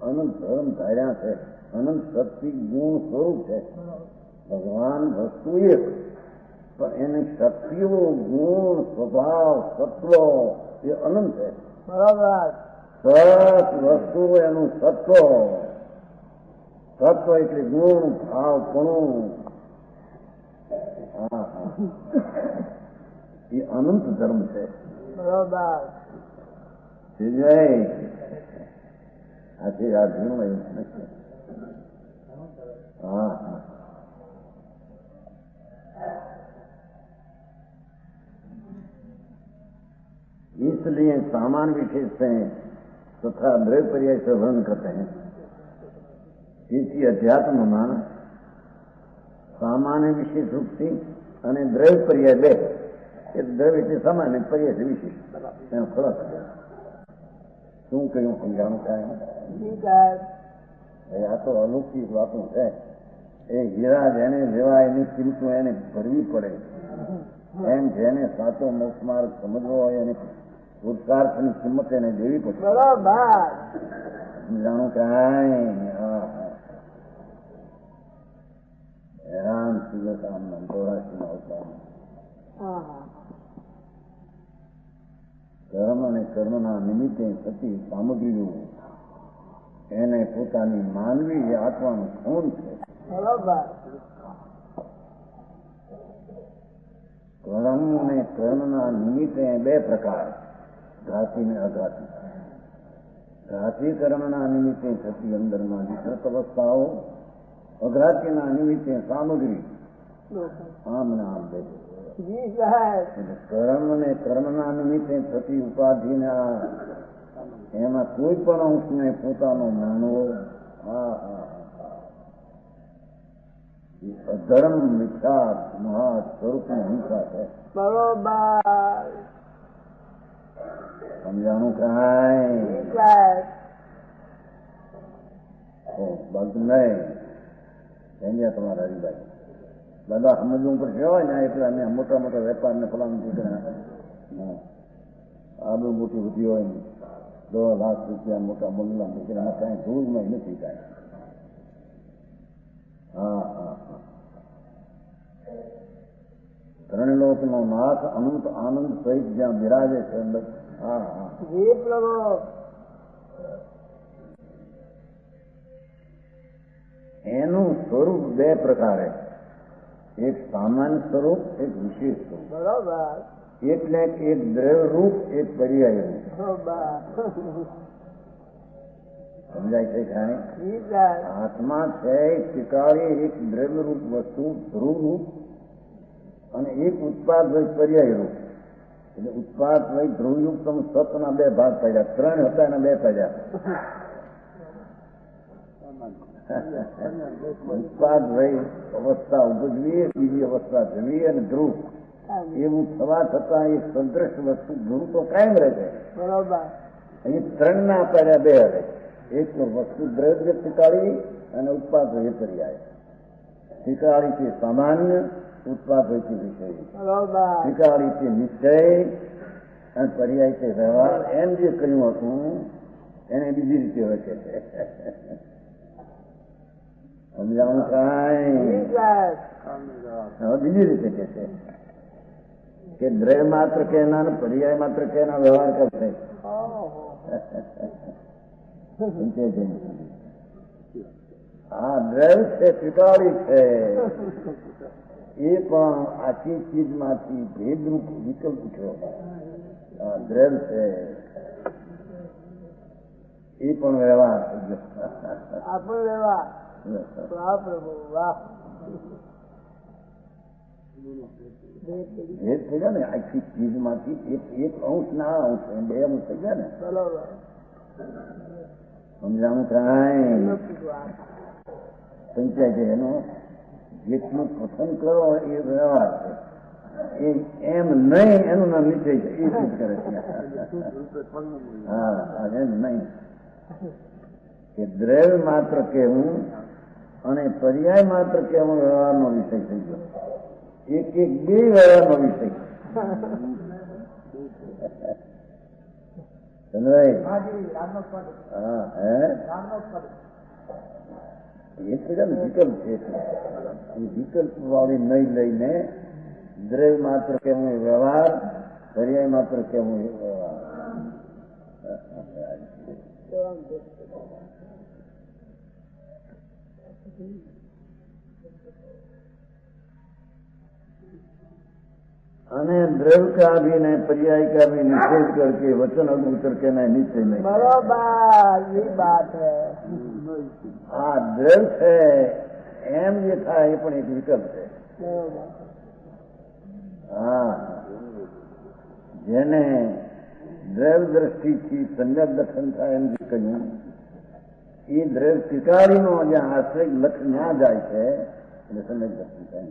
अनंत धर्म धार्या है, अनंत शक्ति गुण स्वरूप है. भगवान वस्तु एक पर एनी शक्तिओ गुण स्वभाव सत्व ये अनंत है. सत वस्तु एनु सत्व, सत्व એટલે ગુણ ભાવ પણું ये अनंत धर्म है. बराबर आखिर आदमी हाँ इसलिए सामान्य विशेष से तथा द्रव्य पर्याय से वर्णन करते हैं. इसी अध्यात्म में सामान्य विशेष रूप से અને દ્રવ્ય પર્યાય બે. એ દ્રવ્ય એટલે સામાન્ય, પર્યાય છે વિશેષ. એનો ખોરાક શું કહ્યું સમજાણું કાંઈ? આ તો અલૌકિક વાતો છે. એ હીરા જેને લેવા એની કિંમતો એને ભરવી પડે. એમ જેને સાચો મોક્ષ માર્ગ સમજવો હોય એને પુરુષાર્થની કિંમત એને દેવી પડે. સમજાણું કાંઈ? હેરાન સુગતામના ચોરાશીમાં અવતાર કર્મ અને કર્મના નિમિત્તે થતી સામગ્રીઓ એને પોતાની માનવી આત્માનું ખૂન છે. કર્મ અને કર્મના નિમિત્તે બે પ્રકાર, ઘાતી ને અઘાતી. ઘાતી કર્મના નિમિત્તે થતી અંદરમાં વિકૃત અવસ્થાઓ, અઘાતીના નિમિત્તે સામગ્રી આમ ને આમ બે. કર્મ ને કર્મના નિમિત્તે થતી ઉપાધિના એમાં કોઈ પણ અંશને પોતાનો માનવો અધર્મ મિથ્યા મહા સ્વરૂપની હિંસા છે. બરોબર સમજાણું કાંઈ? બધું નહીં સમજ્યા તમારા હરિભાઈ? બધા સમજવું પડશે હોય ને એટલે અમે મોટા મોટા વેપારને ફલાણું દીકરા આબુ મોટી બધી હોય ને 10 લાખ રૂપિયા મોટા બંગલા મૂકીને કાંઈ ધૂળમાં નથી કાંઈ. હા હા હા. ત્રણ લોકનો નાથ અનંત આનંદ સહિત જ્યાં બિરાજે છે. હા હા. એનું સ્વરૂપ બે પ્રકારે, એક સામાન્ય સ્વરૂપ, એક વિશેષ સ્વરૂપ. બરોબર. એટલે એક દ્રવ્ય રૂપ, એક પર્યાય રૂપ. સમજાય છે કાંઈ? આત્મા છે ટીકાળી એક દ્રવ્ય રૂપ વસ્તુ ધ્રુવ રૂપ અને એક ઉત્પાદ વય પર્યાય રૂપ. એટલે ઉત્પાદ વય ધ્રુવયુક્ત સતના બે ભાગ પડ્યા, 3 હતા એના 2 પડ્યા. ઉત્પાદ વય અવસ્થા ઉપજવી, બીજી અવસ્થા જવી અને ધ્રુવ એવું થવા છતાં એક સંદ્રષ્ટ વસ્તુ ધ્રુવ તો કાયમ રહે છે. બરોબર. અહીં 3 ના પડ્યા 2 હવે. એક વસ્તુ દ્રવ્ય ટીકાળી અને ઉત્પાદ વય પર્યાય. ટીકાળીથી સામાન્ય, ઉત્પાદ વયથી વિષય. ટીકાળીથી નિશ્ચય અને પર્યાયથી વ્યવહાર. એમ જે કહ્યું હતું એને બીજી રીતે હોય છે. સમજાવું કાંઈ? હવે બીજી રીતે કે છે કે દ્રવ્ય માત્ર કેના ને પર્યાય માત્ર કેના વ્યવહાર કરશે. હા, દ્રવ્ય છે ટીકાળી છે એ પણ આખી ચીજમાંથી ભેદરૂપ વિકલ્પ ઉઠ્યો. દ્રવ્ય છે એ પણ વ્યવહાર થઈ ગયો. આ પણ વ્યવહાર. વાહ પ્રભુ વાહ. ભેદ થઈ ગયા ને આખી ચીજમાંથી એક અંશ ના અંશ 2 અંશ થઈ ગયા ને. બરોબર. સમજાવું કાંઈ? પંચાયત છે એનો જેટલું કથન કરો એ વ્યવહાર છે. એમ નહીં એનું નામ નિશ્ચય છે. એ શું કરે છે? હા, એમ નહીં કે દ્રવ્ય માત્ર કહેવું અને પર્યાય માત્ર કહેવું વ્યવહારનો વિષય થઈ ગયો. એક બે વ્યવહારનો વિષય. હા હે એ બધા વિકલ્પ છે. એ વિકલ્પ વાળી નહીં લઈને દ્રવ્ય માત્ર કેવું વ્યવહાર, પર્યાય માત્ર કેવું વ્યવહાર. અને द्रव्य का भी नहीं, पर्याय का भी निषेध करके वचन अब उतर के नहीं निश्चय नहीं. बरोबर, ये बात है. આ દ્રવ્ય છે એમ જે થાય એ પણ એક વિકલ્પ છે. હા, જેને દ્રવ્ય દ્રષ્ટિથી સમ્યક દર્શન થાય એમ જે કહ્યું એ દ્રવ્ય ટીકાળીનો જ્યાં આશ્રય લક્ષ ના જાય છે એટલે સમ્યક દર્શન થાય.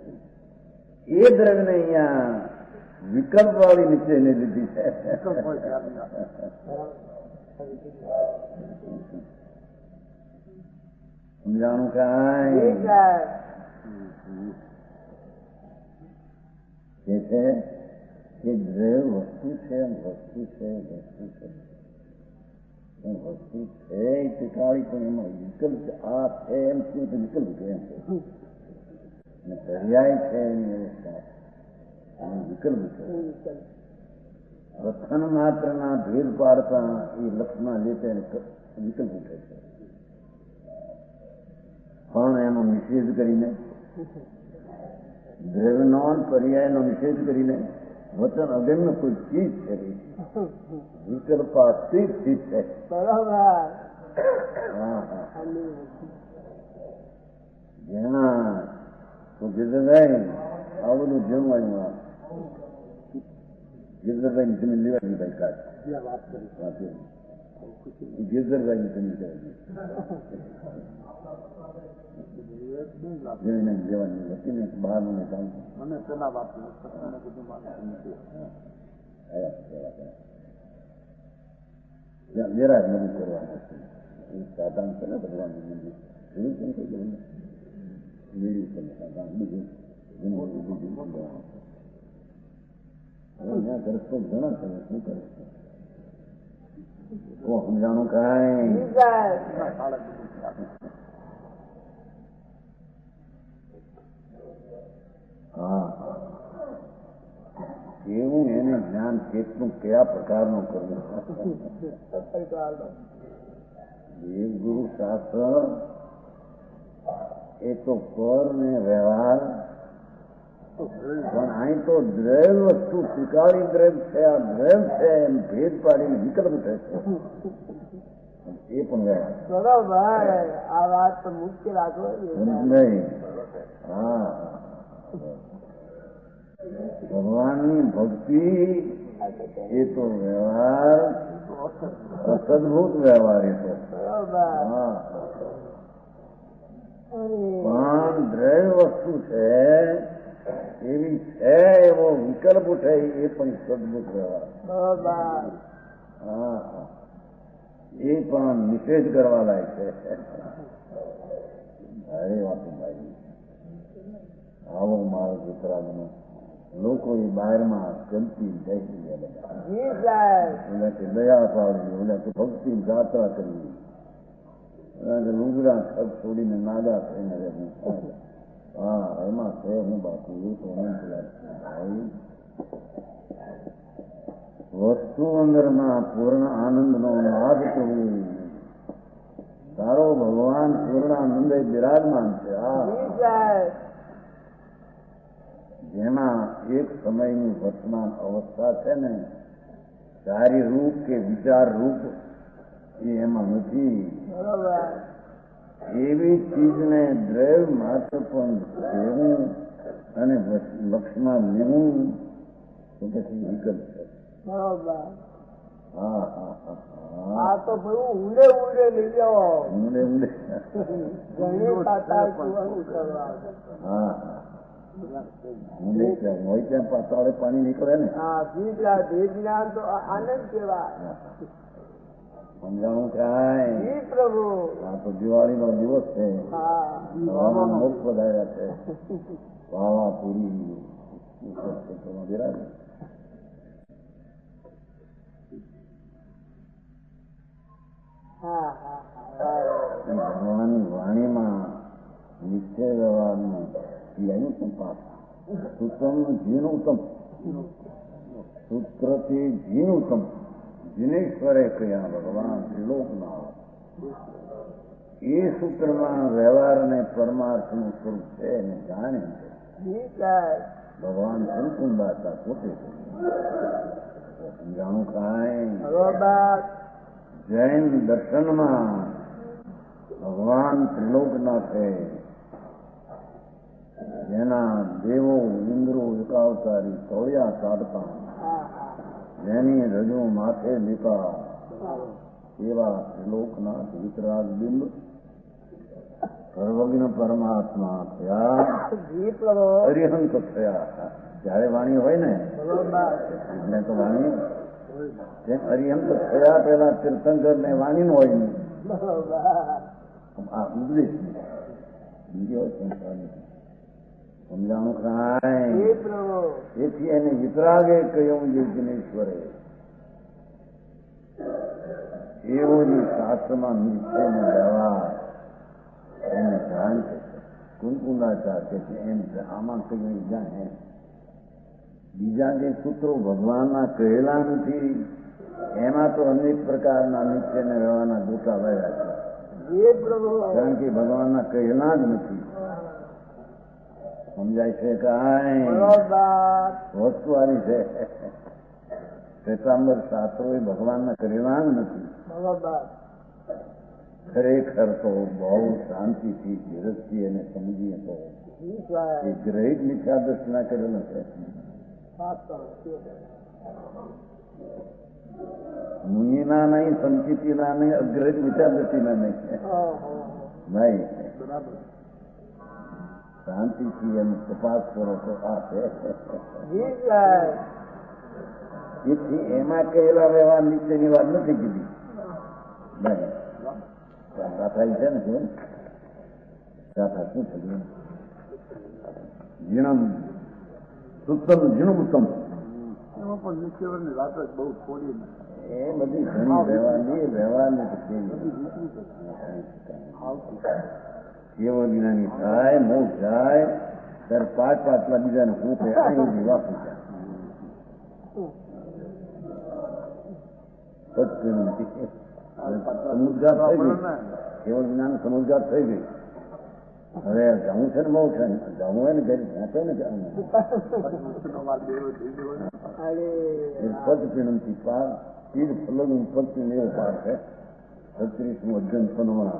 એ દ્રવ્યને અહીંયા વિકલ્પ વાળી નીચેને લીધી છે. સમજાણું કાંઈ? કે છે કે દ્રવ્ય વસ્તુ છે, વસ્તુ છે, વસ્તુ છે, વસ્તુ છે એ ટીકાળી પણ એમાં વિકલ્પ આ છે એમ શું તો વિકલ્પ છે એમ છે. અને પર્યાય છે એની અવસ્થા વિકલ્પ છે. કથન માત્રના ભેદ પાડતા એ લક્ષમાં લેતે વિકલ્પ ઉઠે છે. પણ એનો નિષેધ કરીને દ્રવ્યનો પર્યાયનો નિષેધ કરીને વચન અગમ્ય કોઈ ચીજ છે વિકલ્પાતીત ચીજ છે. બરોબર. હા હા. જ્યાં તો ગિરધરભાઈ આ બધું જમવાનું ગિરધરભાઈ ની જમીન લેવાની ભાઈ કાઢ ગિરધરભાઈ ની જમીન લેવાની હતી ને બહાર મને કામ મને પેલા વાત વેરાજ નવું કરવાનું સાધારણ છે ને ભગવાનનું મંદિર એવું કેમ કહી દઉં મેળવી છે બીજું ત્યાં દર્શકો ઘણા છે શું કરે છે સમજાણું કાંઈ? જી સાહેબ. હા, એવું એને જ્ઞાન કેટલું કયા પ્રકારનું કરવું? દેવગુરુ શાસ્ત્ર એ તો પર ને વ્યવહાર, પણ અહીં તો દ્રવ્ય વસ્તુ સ્વીકારી દ્રવ્ય છે, આ દ્રવ્ય છે એમ ભેદ પાડીને વિકલ્પ થાય છે, એ પણ વ્યવહાર બરોબર. આ વાત તો મુખ્ય રાખો નહીં. હા, ભગવાનની ભક્તિ એ તો વ્યવહાર, અસદભૂત વ્યવહાર એ તો. હા, પણ દ્રવ્ય વસ્તુ છે એવી છે એવો વિકલ્પ ઉઠે એ પણ સદભૂત વ્યવહાર. હા, એ પણ નિષેધ કરવા લાયક છે. ભાઈ વાત ભાઈ, આવો મારો દીકરાનો લોકો એ બહારમાં ગમતી જાય ઓલા કે દયા પાડવી, ઓલા કે ભક્તિ જાત્રા કરવી, ઓલા કે લુગડા છગ છોડીને નાગા થઈને રહેવું. હા, એમાં છે હું બાપુ એવું તો ભાઈ વસ્તુ અંદરમાં પૂર્ણ આનંદનો લાભ કરવું. તારો ભગવાન પૂર્ણ આનંદે બિરાજમાન છે. જેમાં એક સમયની વર્તમાન અવસ્થા છે ને, કાર્ય રૂપ કે વિચાર રૂપ એ એમાં નથી. એવી ચીજને દ્રવ્ય માત્ર પણ લેવું અને લક્ષમાં લેવું તો પછી વિકલ્પ છે. બરોબર. હા હા હા આ તો બધું ઊંડે ઊંડે લઈ જાઓ. ઊંડે ઊંડે. ઘણી પાતાળ સુવાનું કરવા. હા, ઊંડે ત્યાં હોય ત્યાં પાતાળે પાણી નીકળે ને. હા, ભેજના તો આનંદ કહેવાય. સમજાણું કાંઈ? જી પ્રભુ. આ તો દિવાળીનો દિવસ છે. હવામાન મોક્ષ વધાર્યા છે. વાવા પૂરી બિરાજ. ભગવાનની વાણીમાં નિશ્ચય વ્યવહારનું એનું સંપાદ સૂત્રનું જીનું ઉત્તમ, સૂત્રથી જીનું ઉત્તમ. જીનેશ્વરે કહ્યા ભગવાન ત્રિલોકનાથ. એ સૂત્રમાં વ્યવહાર અને પરમાર્થનું સ્વરૂપ છે એને જાણે છે. ભગવાન સંકુંદાતા પોતે સમજાણું કાંઈ? જૈન દર્શનમાં ભગવાન ત્રિલોકનાથે જેના દેવો ઇન્દ્રો એકાવતારી તોળ્યા સાધતા, જેની રજુ માથે લીપા એવા ત્રિલોકનાથ વિતરાગ બિંબ સર્વજ્ઞ પરમાત્મા થયા, અરિહંત થયા. જયારે વાણી હોય ને એટલે તો વાણી જેમ અરિહંત થયા પેલા તીર્થંકર ને વાણી નું હોય નહીં. આ ઉપદેશ બીજી હોય સંસારની. સમજાણું કાંઈ? એથી એને વિતરાગે કહ્યું જે જિનેશ્વરે એવો જે શાસ્ત્રમાં નિશ્ચયનો વ્યવહાર એને જાણ છે. કુંકુંદાચાર કે એમ આમાં કહ્યું જાણે. બીજા જે સૂત્રો ભગવાનના કહેલા નથી એમાં તો અનેક પ્રકારના નિશ્ચયને વ્યવહારના ગોટા વળ્યા છે. કારણ કે ભગવાનના કહેલા જ નથી. સમજાય છે કાંઈ? વસ્તુ આવી છે. શ્વેતાંબર શાસ્ત્રો એ ભગવાનના કરેલા જ નથી. ખરેખર તો બહુ શાંતિથી ધીરજથી એને સમજીએ તો એ ગ્રહિત મિથ્યા દર્શના કરેલો છે. મુનિના નહીં, સંચિતિના નહીં, અગ્રહિત મિથ્યા દર્શીના નહીં. નહીં, શાંતિથી એમ તપાસ કરો તો આ છે. એથી એમાં કહેલા વ્યવહાર નીચેની વાત નથી કીધી. નહીં થાય છે ને શું થયું? જીણમ સુત્તમ જીણું ઉત્તમ. એમાં પણ નિશ્ચયની વાત જ બહુ થોડી. એ બધી ઘણી વ્યવહારની કેવો જ્ઞાની થાય મોક્ષ જાય ત્યારે 5 લાખ બીજાને હું કે અહીં વાપરી જાય સમુદ્ગાર થઈ ગઈ કેવળ જ્ઞાન સમુદ્ગાર થઈ ગઈ હવે જવું છે ને બહુ છે ને જવું હોય ને ઘરે પહોંચે ને પદ પીણમથી પાર તીર ફલગું પદ એવો પાર છે 36 અર્જન પનવા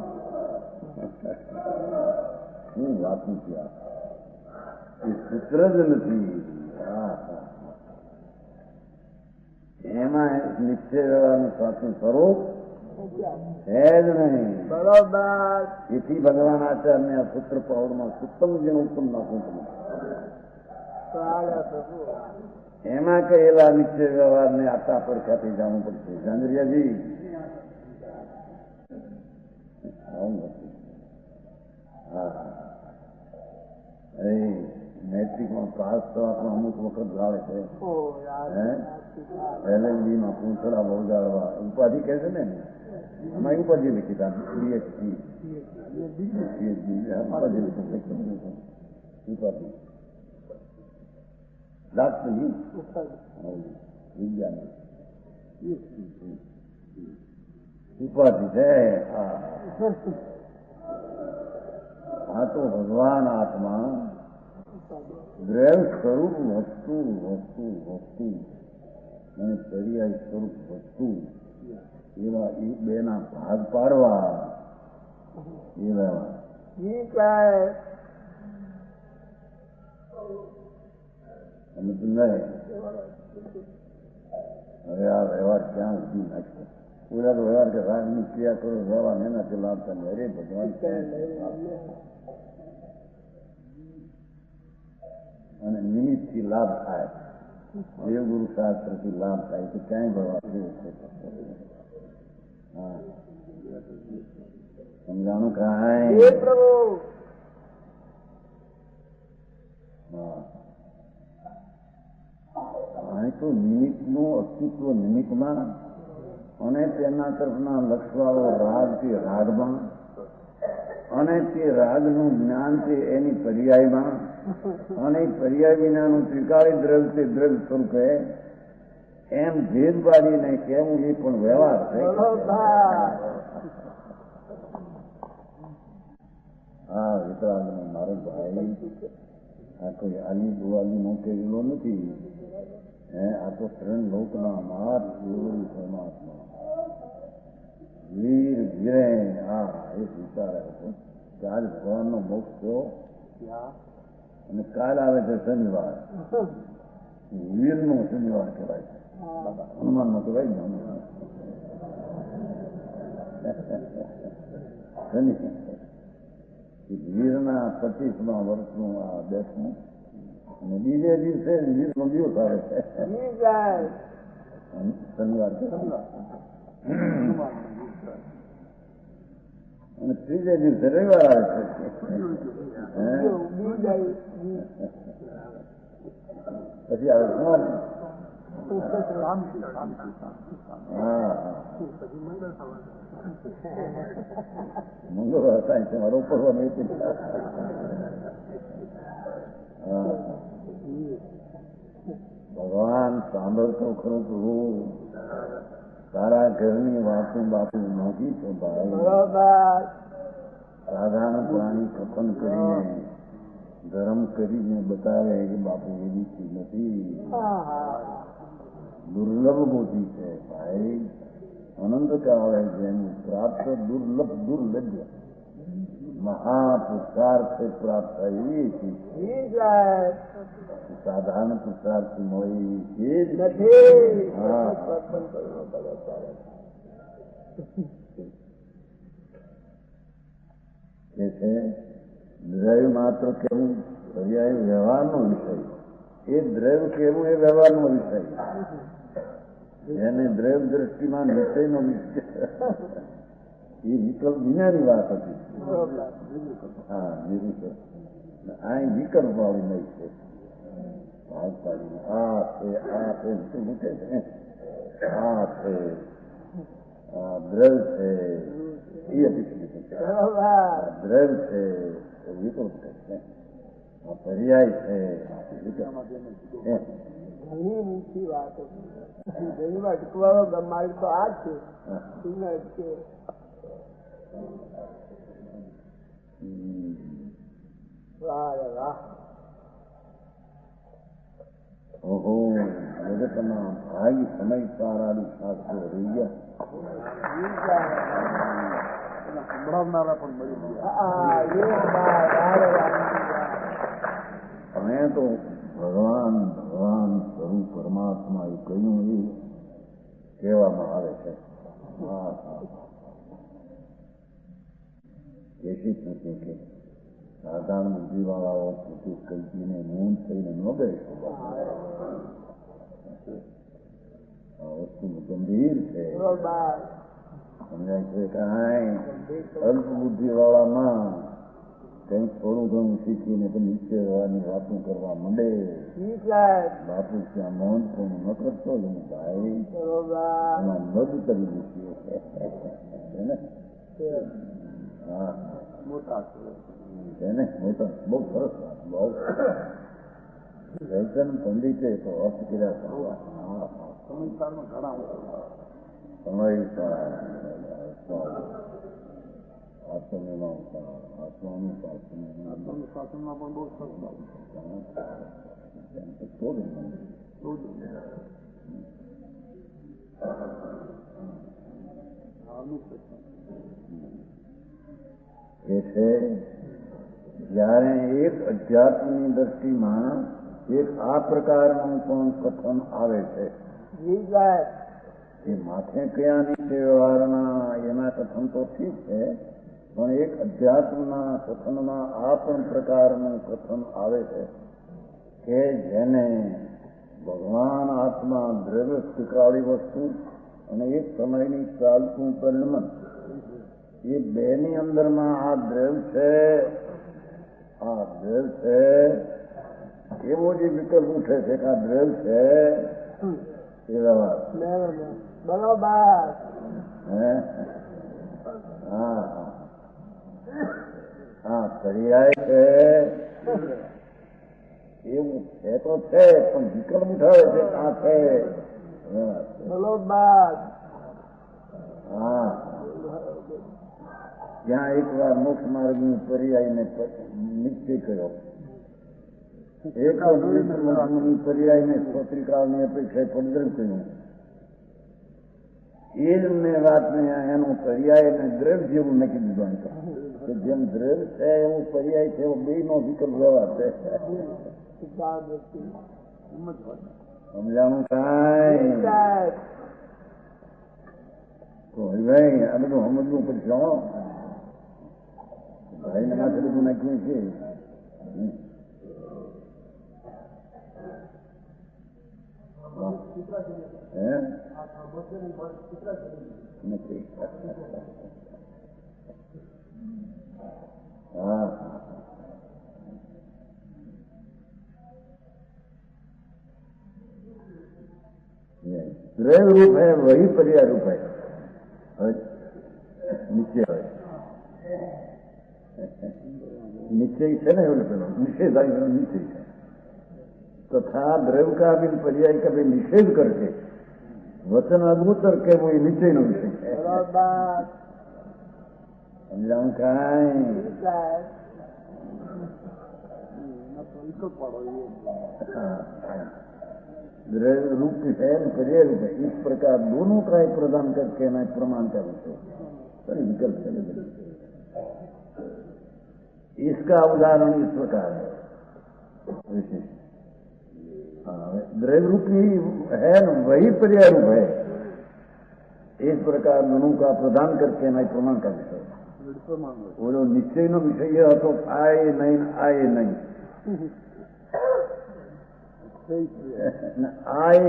શું વાતું છે એ સૂત્ર જ નથી એમાં નિશ્ચય વ્યવહારનું સાચું સ્વરૂપ છે જ નહીં. બરોબર. એથી ભગવાન આચાર્યને આ સૂત્ર પાવડમાં સુત્તમ જેનું ઉત્તમ નાખવું તમે એમાં કહેલા નિશ્ચય વ્યવહારને આટા પર ખાતે જવું પડશે. જાંજરિયાજી હા મેટ્રિકમાં પાસ થવા પણ અમુક વખત ગાળે છે. LLB માં પૂંછડા વળગાડવા ઉપાધિ કહે છે ને એમાં ઉપાધિ લખી તા PhD ઉપાધિ લાગતું નહીં વિજ્ઞાન ઉપાધિ છે. આ તો ભગવાન આત્મા દ્રવ્ય સ્વરૂપ વસ્તુ અને પર્યાય સ્વરૂપ વસ્તુ એવા એ બેના ભાગ પાડવા એવા અને હવે આ વ્યવહાર ક્યાં સુધી નાખશે? પૂરા તો વ્યવહાર કે રાગની ક્રિયા કરો વ્યવહાર એનાથી લાભ થાય. અરે ભગવાન અને નિમિત્તથી લાભ થાય દેવગુરુ શાસ્ત્રથી લાભ થાય તો ક્યાંય ભગવાન હા સમજાણું કાંઈ હા અહીં તો નિમિત્તનું અસ્તિત્વ નિમિત્તમાં અને તેના તરફના લક્ષવાળો રાગ તે રાગમાં અને તે રાગનું જ્ઞાન તે એની પર્યાયમાં અને પર્યાય વિનાનું ત્રિકાળી દ્રવ્ય તે દ્રવ્ય સ્વરૂપે એમ ભેદ પાડીને કેવું એ પણ વ્યવહાર છે. હા વિતરાગનો મારો ભાઈ આ કોઈ આલી દુવાલી નો કહેલો નથી. આ તો ત્રણ લોકના માત પરમાત્મા વીર વીરે હા એ વિચારે છે કે આજ ભગવાનનો મોક્ષ થયો અને કાલ આવે છે શનિવાર. વીરનો શનિવાર કહેવાય છે. હનુમાનનો કહેવાય ને શનિ વીરના 25મા વર્ષનું આ દેશનું અને બીજે દિવસે વીરનો દિવસ આવે છે શનિવાર અને ત્રીજે દિવસે રવિવાર આવે છે. પછી આવે સોમ. હા મંગળવાર થાય છે મારો ઉપરવાનું ભગવાન સાંભળતો ખરો તું તારા ઘરની વાતું બાપુ નહોતી તો ભાઈ સાધારણ પ્રાણી કપન કરીને ગરમ કરીને બતાવે કે બાપુ એવી ચીજ નથી. દુર્લભ મોટી છે ભાઈ. અનંત કાળે જેનું પ્રાપ્ત દુર્લભ દુર્લભ મહાપુરુષાર્થ પ્રાપ્ત થાય એ ચીજ સાધારણ પુરુષાર્થ મળી એ જ નથી. હા એ છે દ્રવ્ય માત્ર કેવું પર્યાય વ્યવહારનો વિષય. એ દ્રવ્ય કેવું એ વ્યવહારનો વિષય. એને દ્રવ્ય દ્રષ્ટિમાં નિશ્ચયનો વિષય એ વિકલ્પ વિનાની વાત હતી. હા નિર્વિકલ્પ આ વિકલ્પ વાળી નહીં છે. ભાગ પાડીને આ છે મૂકે છે આ છે આ દ્રવ છે એ અતિશય છે. દ્રવ છે એ વિકૃત છે, આ પર્યાય છે ઘણી મીઠી વાતો ઘણી વાર અટકવાનો માર્ગ તો આ જ છે. વાહ વાહ. ઓહો, જગતના ભાઈ સમય સારાનું શાસ્ત્રો રહી ગયા. સંભળાવનારા પણ મળી ગયા. અમે તો ભગવાન ભગવાન સ્વરૂપ પરમાત્મા એ કહ્યું એ કહેવામાં આવે છે. હા હા, કેશી નથી કે સાધારણ બુદ્ધિવાળાઓ સુધી કલ્પીને નોંધ થઈને ન ગઈ. આ વસ્તુ ગંભીર છે, સમજાય છે. કાંઈ અલ્પ બુદ્ધિવાળામાં કંઈક થોડું ઘણું શીખીને તો નીચે હોવાની વાતો કરવા માંડે. બાપુ ત્યાં નોંધ પણ ન કરતો જ હું ભાઈ એમાં મદ કરી દીધી ને. હા મોટા છે ને, મોટા બહુ સરસ વાત. બહુ જયચંદ પંડિતે તો અર્થ કર્યા કરવા સમયકાળમાં ઘણા આત્મમીમાંસા આત્માનુશાસનમાં પણ બહુ સરસ એ છે. જ્યારે એક અધ્યાત્મની દ્રષ્ટિમાં એક આ પ્રકારનું પણ કથન આવે છે. એ માથે કયા નીચે વ્યવહારના એના કથન તો ઠીક છે, પણ એક અધ્યાત્મના કથનમાં આ પણ પ્રકારનું કથન આવે છે કે જેને ભગવાન આત્મા દ્રવ્ય સ્વીકારી વસ્તુ અને એક સમયની ચાલતું પરિણમન, એ બેની અંદરમાં આ દ્રવ છે, આ દ્રવ છે એવો જે વિકલ્પ ઉઠે છે કે આ દ્રવ છે એ વ્યવહાર બરોબર. હા હા, પર્યાય છે એવું છે તો છે, પણ વિકલ્પ ઉઠાવે છે આ છે બરોબર. હા, ત્યાં એક વાર મોક્ષ માર્ગનું પર્યાયને નિશ્ચય કર્યો. એક પર્યાયને સ્ત્રોત્રિકાળની અપેક્ષાએ પડદળ કર્યું. એ જ મેં વાતને એનો પર્યાય અને દ્રવ જેવું નક્કી દીધું કે જેમ દ્રવ છે એવો પર્યાય છે, એવો બે નો વિકલ્પ વ્યવહાર છે. સમજાણું કાંઈ તો ભાઈ આ બધું સમજવું પડશે. ભાઈને માથે બધું નાખ્યું છે. નથી. હા, દ્રવ રૂપ है वही पर्याय रूप है. निश्चय है, निश्चय છે ને એવું પેલો નિષેધ निश्चय है. तथा द्रव का भी पर्याय का भी निषेध करके वचन अद्भुत करके वो निश्चय નો વિષય છે. સમજાવું કાંઈ द्रव रूप है पर्याय रूप है. इस प्रकार दोनों का एक प्रदान करके ना प्रमाण का विषय पर विकल्प चले. इसका उदाहरण इस प्रकार है. विशेष द्रव रूपी है न वही पर्याय रूप है. इस प्रकार दोनों का प्रदान करके ना प्रमाण का विषय. वो जो निश्चय नो विषय तो आए नहीं आए नहीं आए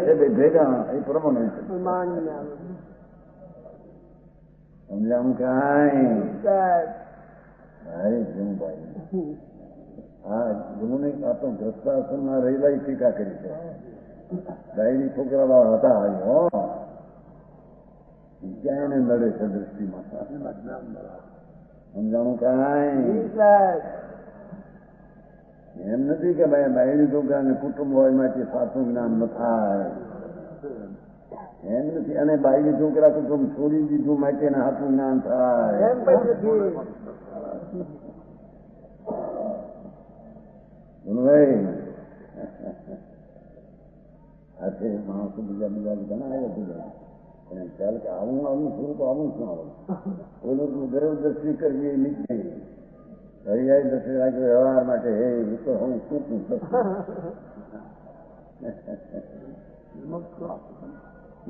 थे भेगा ये प्रमाण विषय. समझाऊं કાંઈ અરે શું ભાઈ, હા ગુરુને આ તો ગ્રસ્તાશ્રમમાં રહેલા ટીકા કરી છે. ડાયરી છોકરા હતા હો ક્યાં એને નડે છે દ્રષ્ટિમાં સમજાણું કાંઈ એમ નથી કે ભાઈ બાયડી છોકરાને કુટુંબ હોય માટે સાચું જ્ઞાન ન થાય એમ નથી અને બાયડી છોકરા કુટુંબ છોડી દીધું માટે સાચું જ્ઞાન થાય ભાઈ આ છે માણસો બીજા ઘણા આવ્યા બધા એને ખ્યાલ કે આવું સ્વરૂપ આવું શું આવે ઓલું ગર્વ દ્રષ્ટિ કરવી એ નીચે હરિયાળી દ્રષ્ટિ રાખી વ્યવહાર માટે હે એ તો હું શું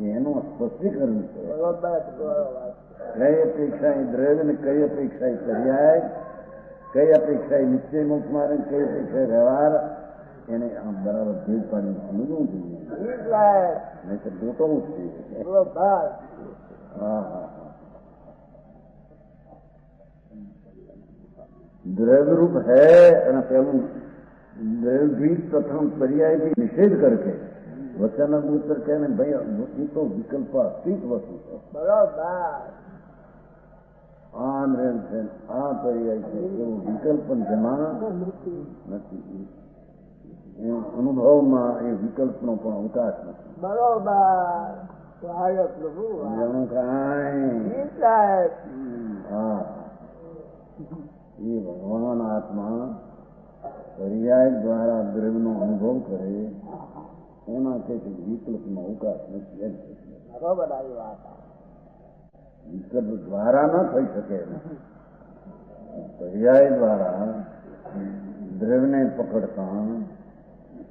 એનું સ્પષ્ટીકરણ છે કઈ અપેક્ષા દ્રવ્ય ને કઈ અપેક્ષા પર્યાય કઈ અપેક્ષા નિશ્ચય મુખ મારે કઈ અપેક્ષા વ્યવહાર એને આમ બરાબર ભેદ પાડીને સમજવું જોઈએ નહીં તો ગોતવું જ જોઈએ હા દ્રવ્યરૂપ है અને પેલું દ્રવ્યભીત પ્રથમ पर्याय भी निषेध करके वचन उत्तर कहने भाई ये तो विकल्प अतीत वस्तु है બરોબર આ દ્રવ્ય છે આ पर्याय છે એવું વિકલ્પ જમા નથી અનુભવમાં એ વિકલ્પનો પણ અવકાશ નથી બરોબર પ્રભુ કાંઈ હા એ ભગવાન આત્મા પર્યાય દ્વારા દ્રવ્યનો અનુભવ કરે એમાં કે વિકલ્પનો અવકાશ નથી બરોબર આવી વાત વિકલ્પ દ્વારા ન થઈ શકે પર્યાય દ્વારા દ્રવ્યને પકડતા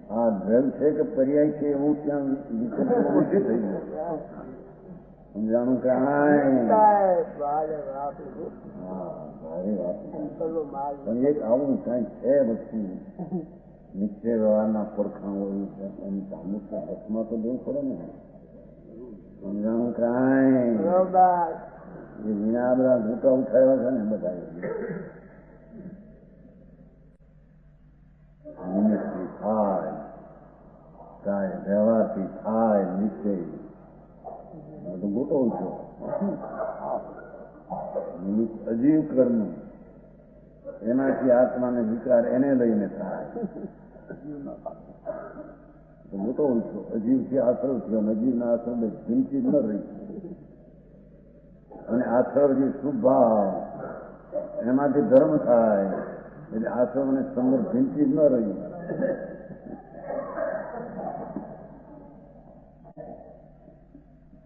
આ દ્રવ્ય છે કે પર્યાય છે એવું ત્યાં વિકલ્પ ઓછી થઈ ગયું સમજાણું કાંઈ ભારે વાત પણ એક આવું કાંઈ છે વસ્તુ નિશ્ચય વ્યવહારના પડખાં હોય છે એની સામુક હાથમાં તો દેવું પડે ને સમજાણું કાંઈ એ વિના બધા મોટા ઉઠાવ્યા છે ને બધા નિમિત્તથી થાય કાંઈ વ્યવહારથી થાય નિશ્ચય બધું ગોઠવું છું નિમિત્ત અજીવ કર્મ એનાથી આત્માને વિકાર એને લઈને થાય ગોઠવું છું અજીવથી આશ્રવ થયો અને અજીવના આશ્રમે ચિંતિત ન રહી અને આશ્રવ જે શુભ ભાવ એમાંથી ધર્મ થાય એટલે આશ્રમને સંદર્ભ ચિંતિત ન રહ્યું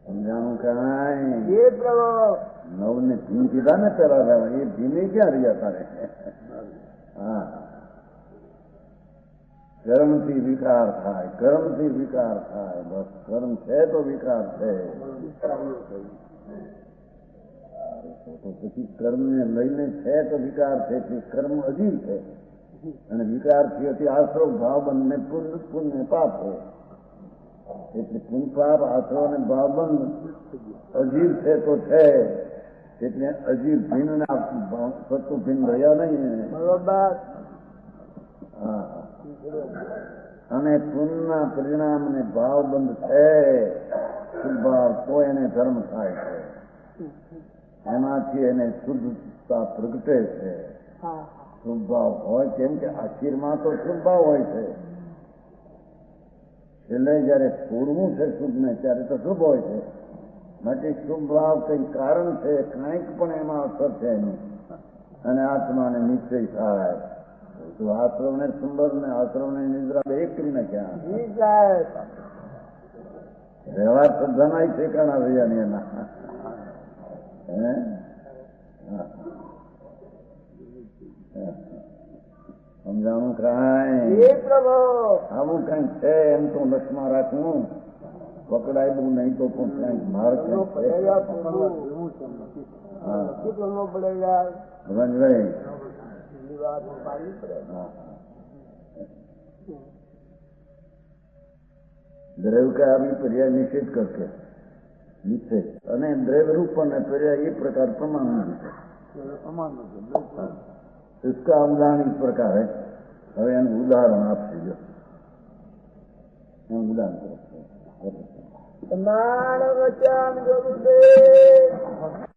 સમજાણું કાંઈ નવને ભીમ કીધા ને પેલા એ ભીમે ક્યાં રહ્યા તારે હા કર્મથી વિકાર થાય કર્મથી વિકાર થાય બસ કર્મ છે તો વિકાર છે તો પછી કર્મને લઈને છે તો વિકાર છે કર્મ અજીવ છે અને વિકારથી આશ્રવ ભાવ બંને પુણ્ય પાપ છે એટલે પુણ્ય પાપ આશ્રવ અને ભાવબંધ અજીવ છે તો છે એટલે અજીવ ભીન સત્તુ ભીન રહ્યા નહીં હા અને પુણ્યના પરિણામ ને ભાવબંધ છે શુભભાવ તો એને ધર્મ થાય છે એમાંથી એને શુદ્ધતા પ્રગટે છે શુભભાવ હોય કેમ કે આખીરમાં તો શુભભાવ હોય છે છેલ્લે જયારે છોડવું છે શુભને ત્યારે તો શુભ હોય છે માટે શુભ ભાવ કંઈક કારણ છે કંઈક પણ એમાં અસર છે એની અને આત્માને નિશ્ચય થાય તો આશ્રમને સુંદર ને આશ્રમને નિદ્રા બે કરી નાખ્યા વ્યવહાર શ્રદ્ધાના ઠેકાણા રહ્યા ને એના સમજાણું કાંઈ આવું કઈ છે એમ તો લક્ષમાં રાખવું પકડાય બહુ નહીં તો પણ ક્યાંક માર રંજભાઈ દ્રવ્ય का अभी पर्याय निषेध करके निश्चय અને દ્રવ્ય रूप અને पर्याय एक प्रकार प्रमाण इसका उदाहरण इस प्रकार है હવે એનું ઉદાહરણ આપશે જો એમ ઉદાહરણ તરફ તમારા વચન ગુરુદેવ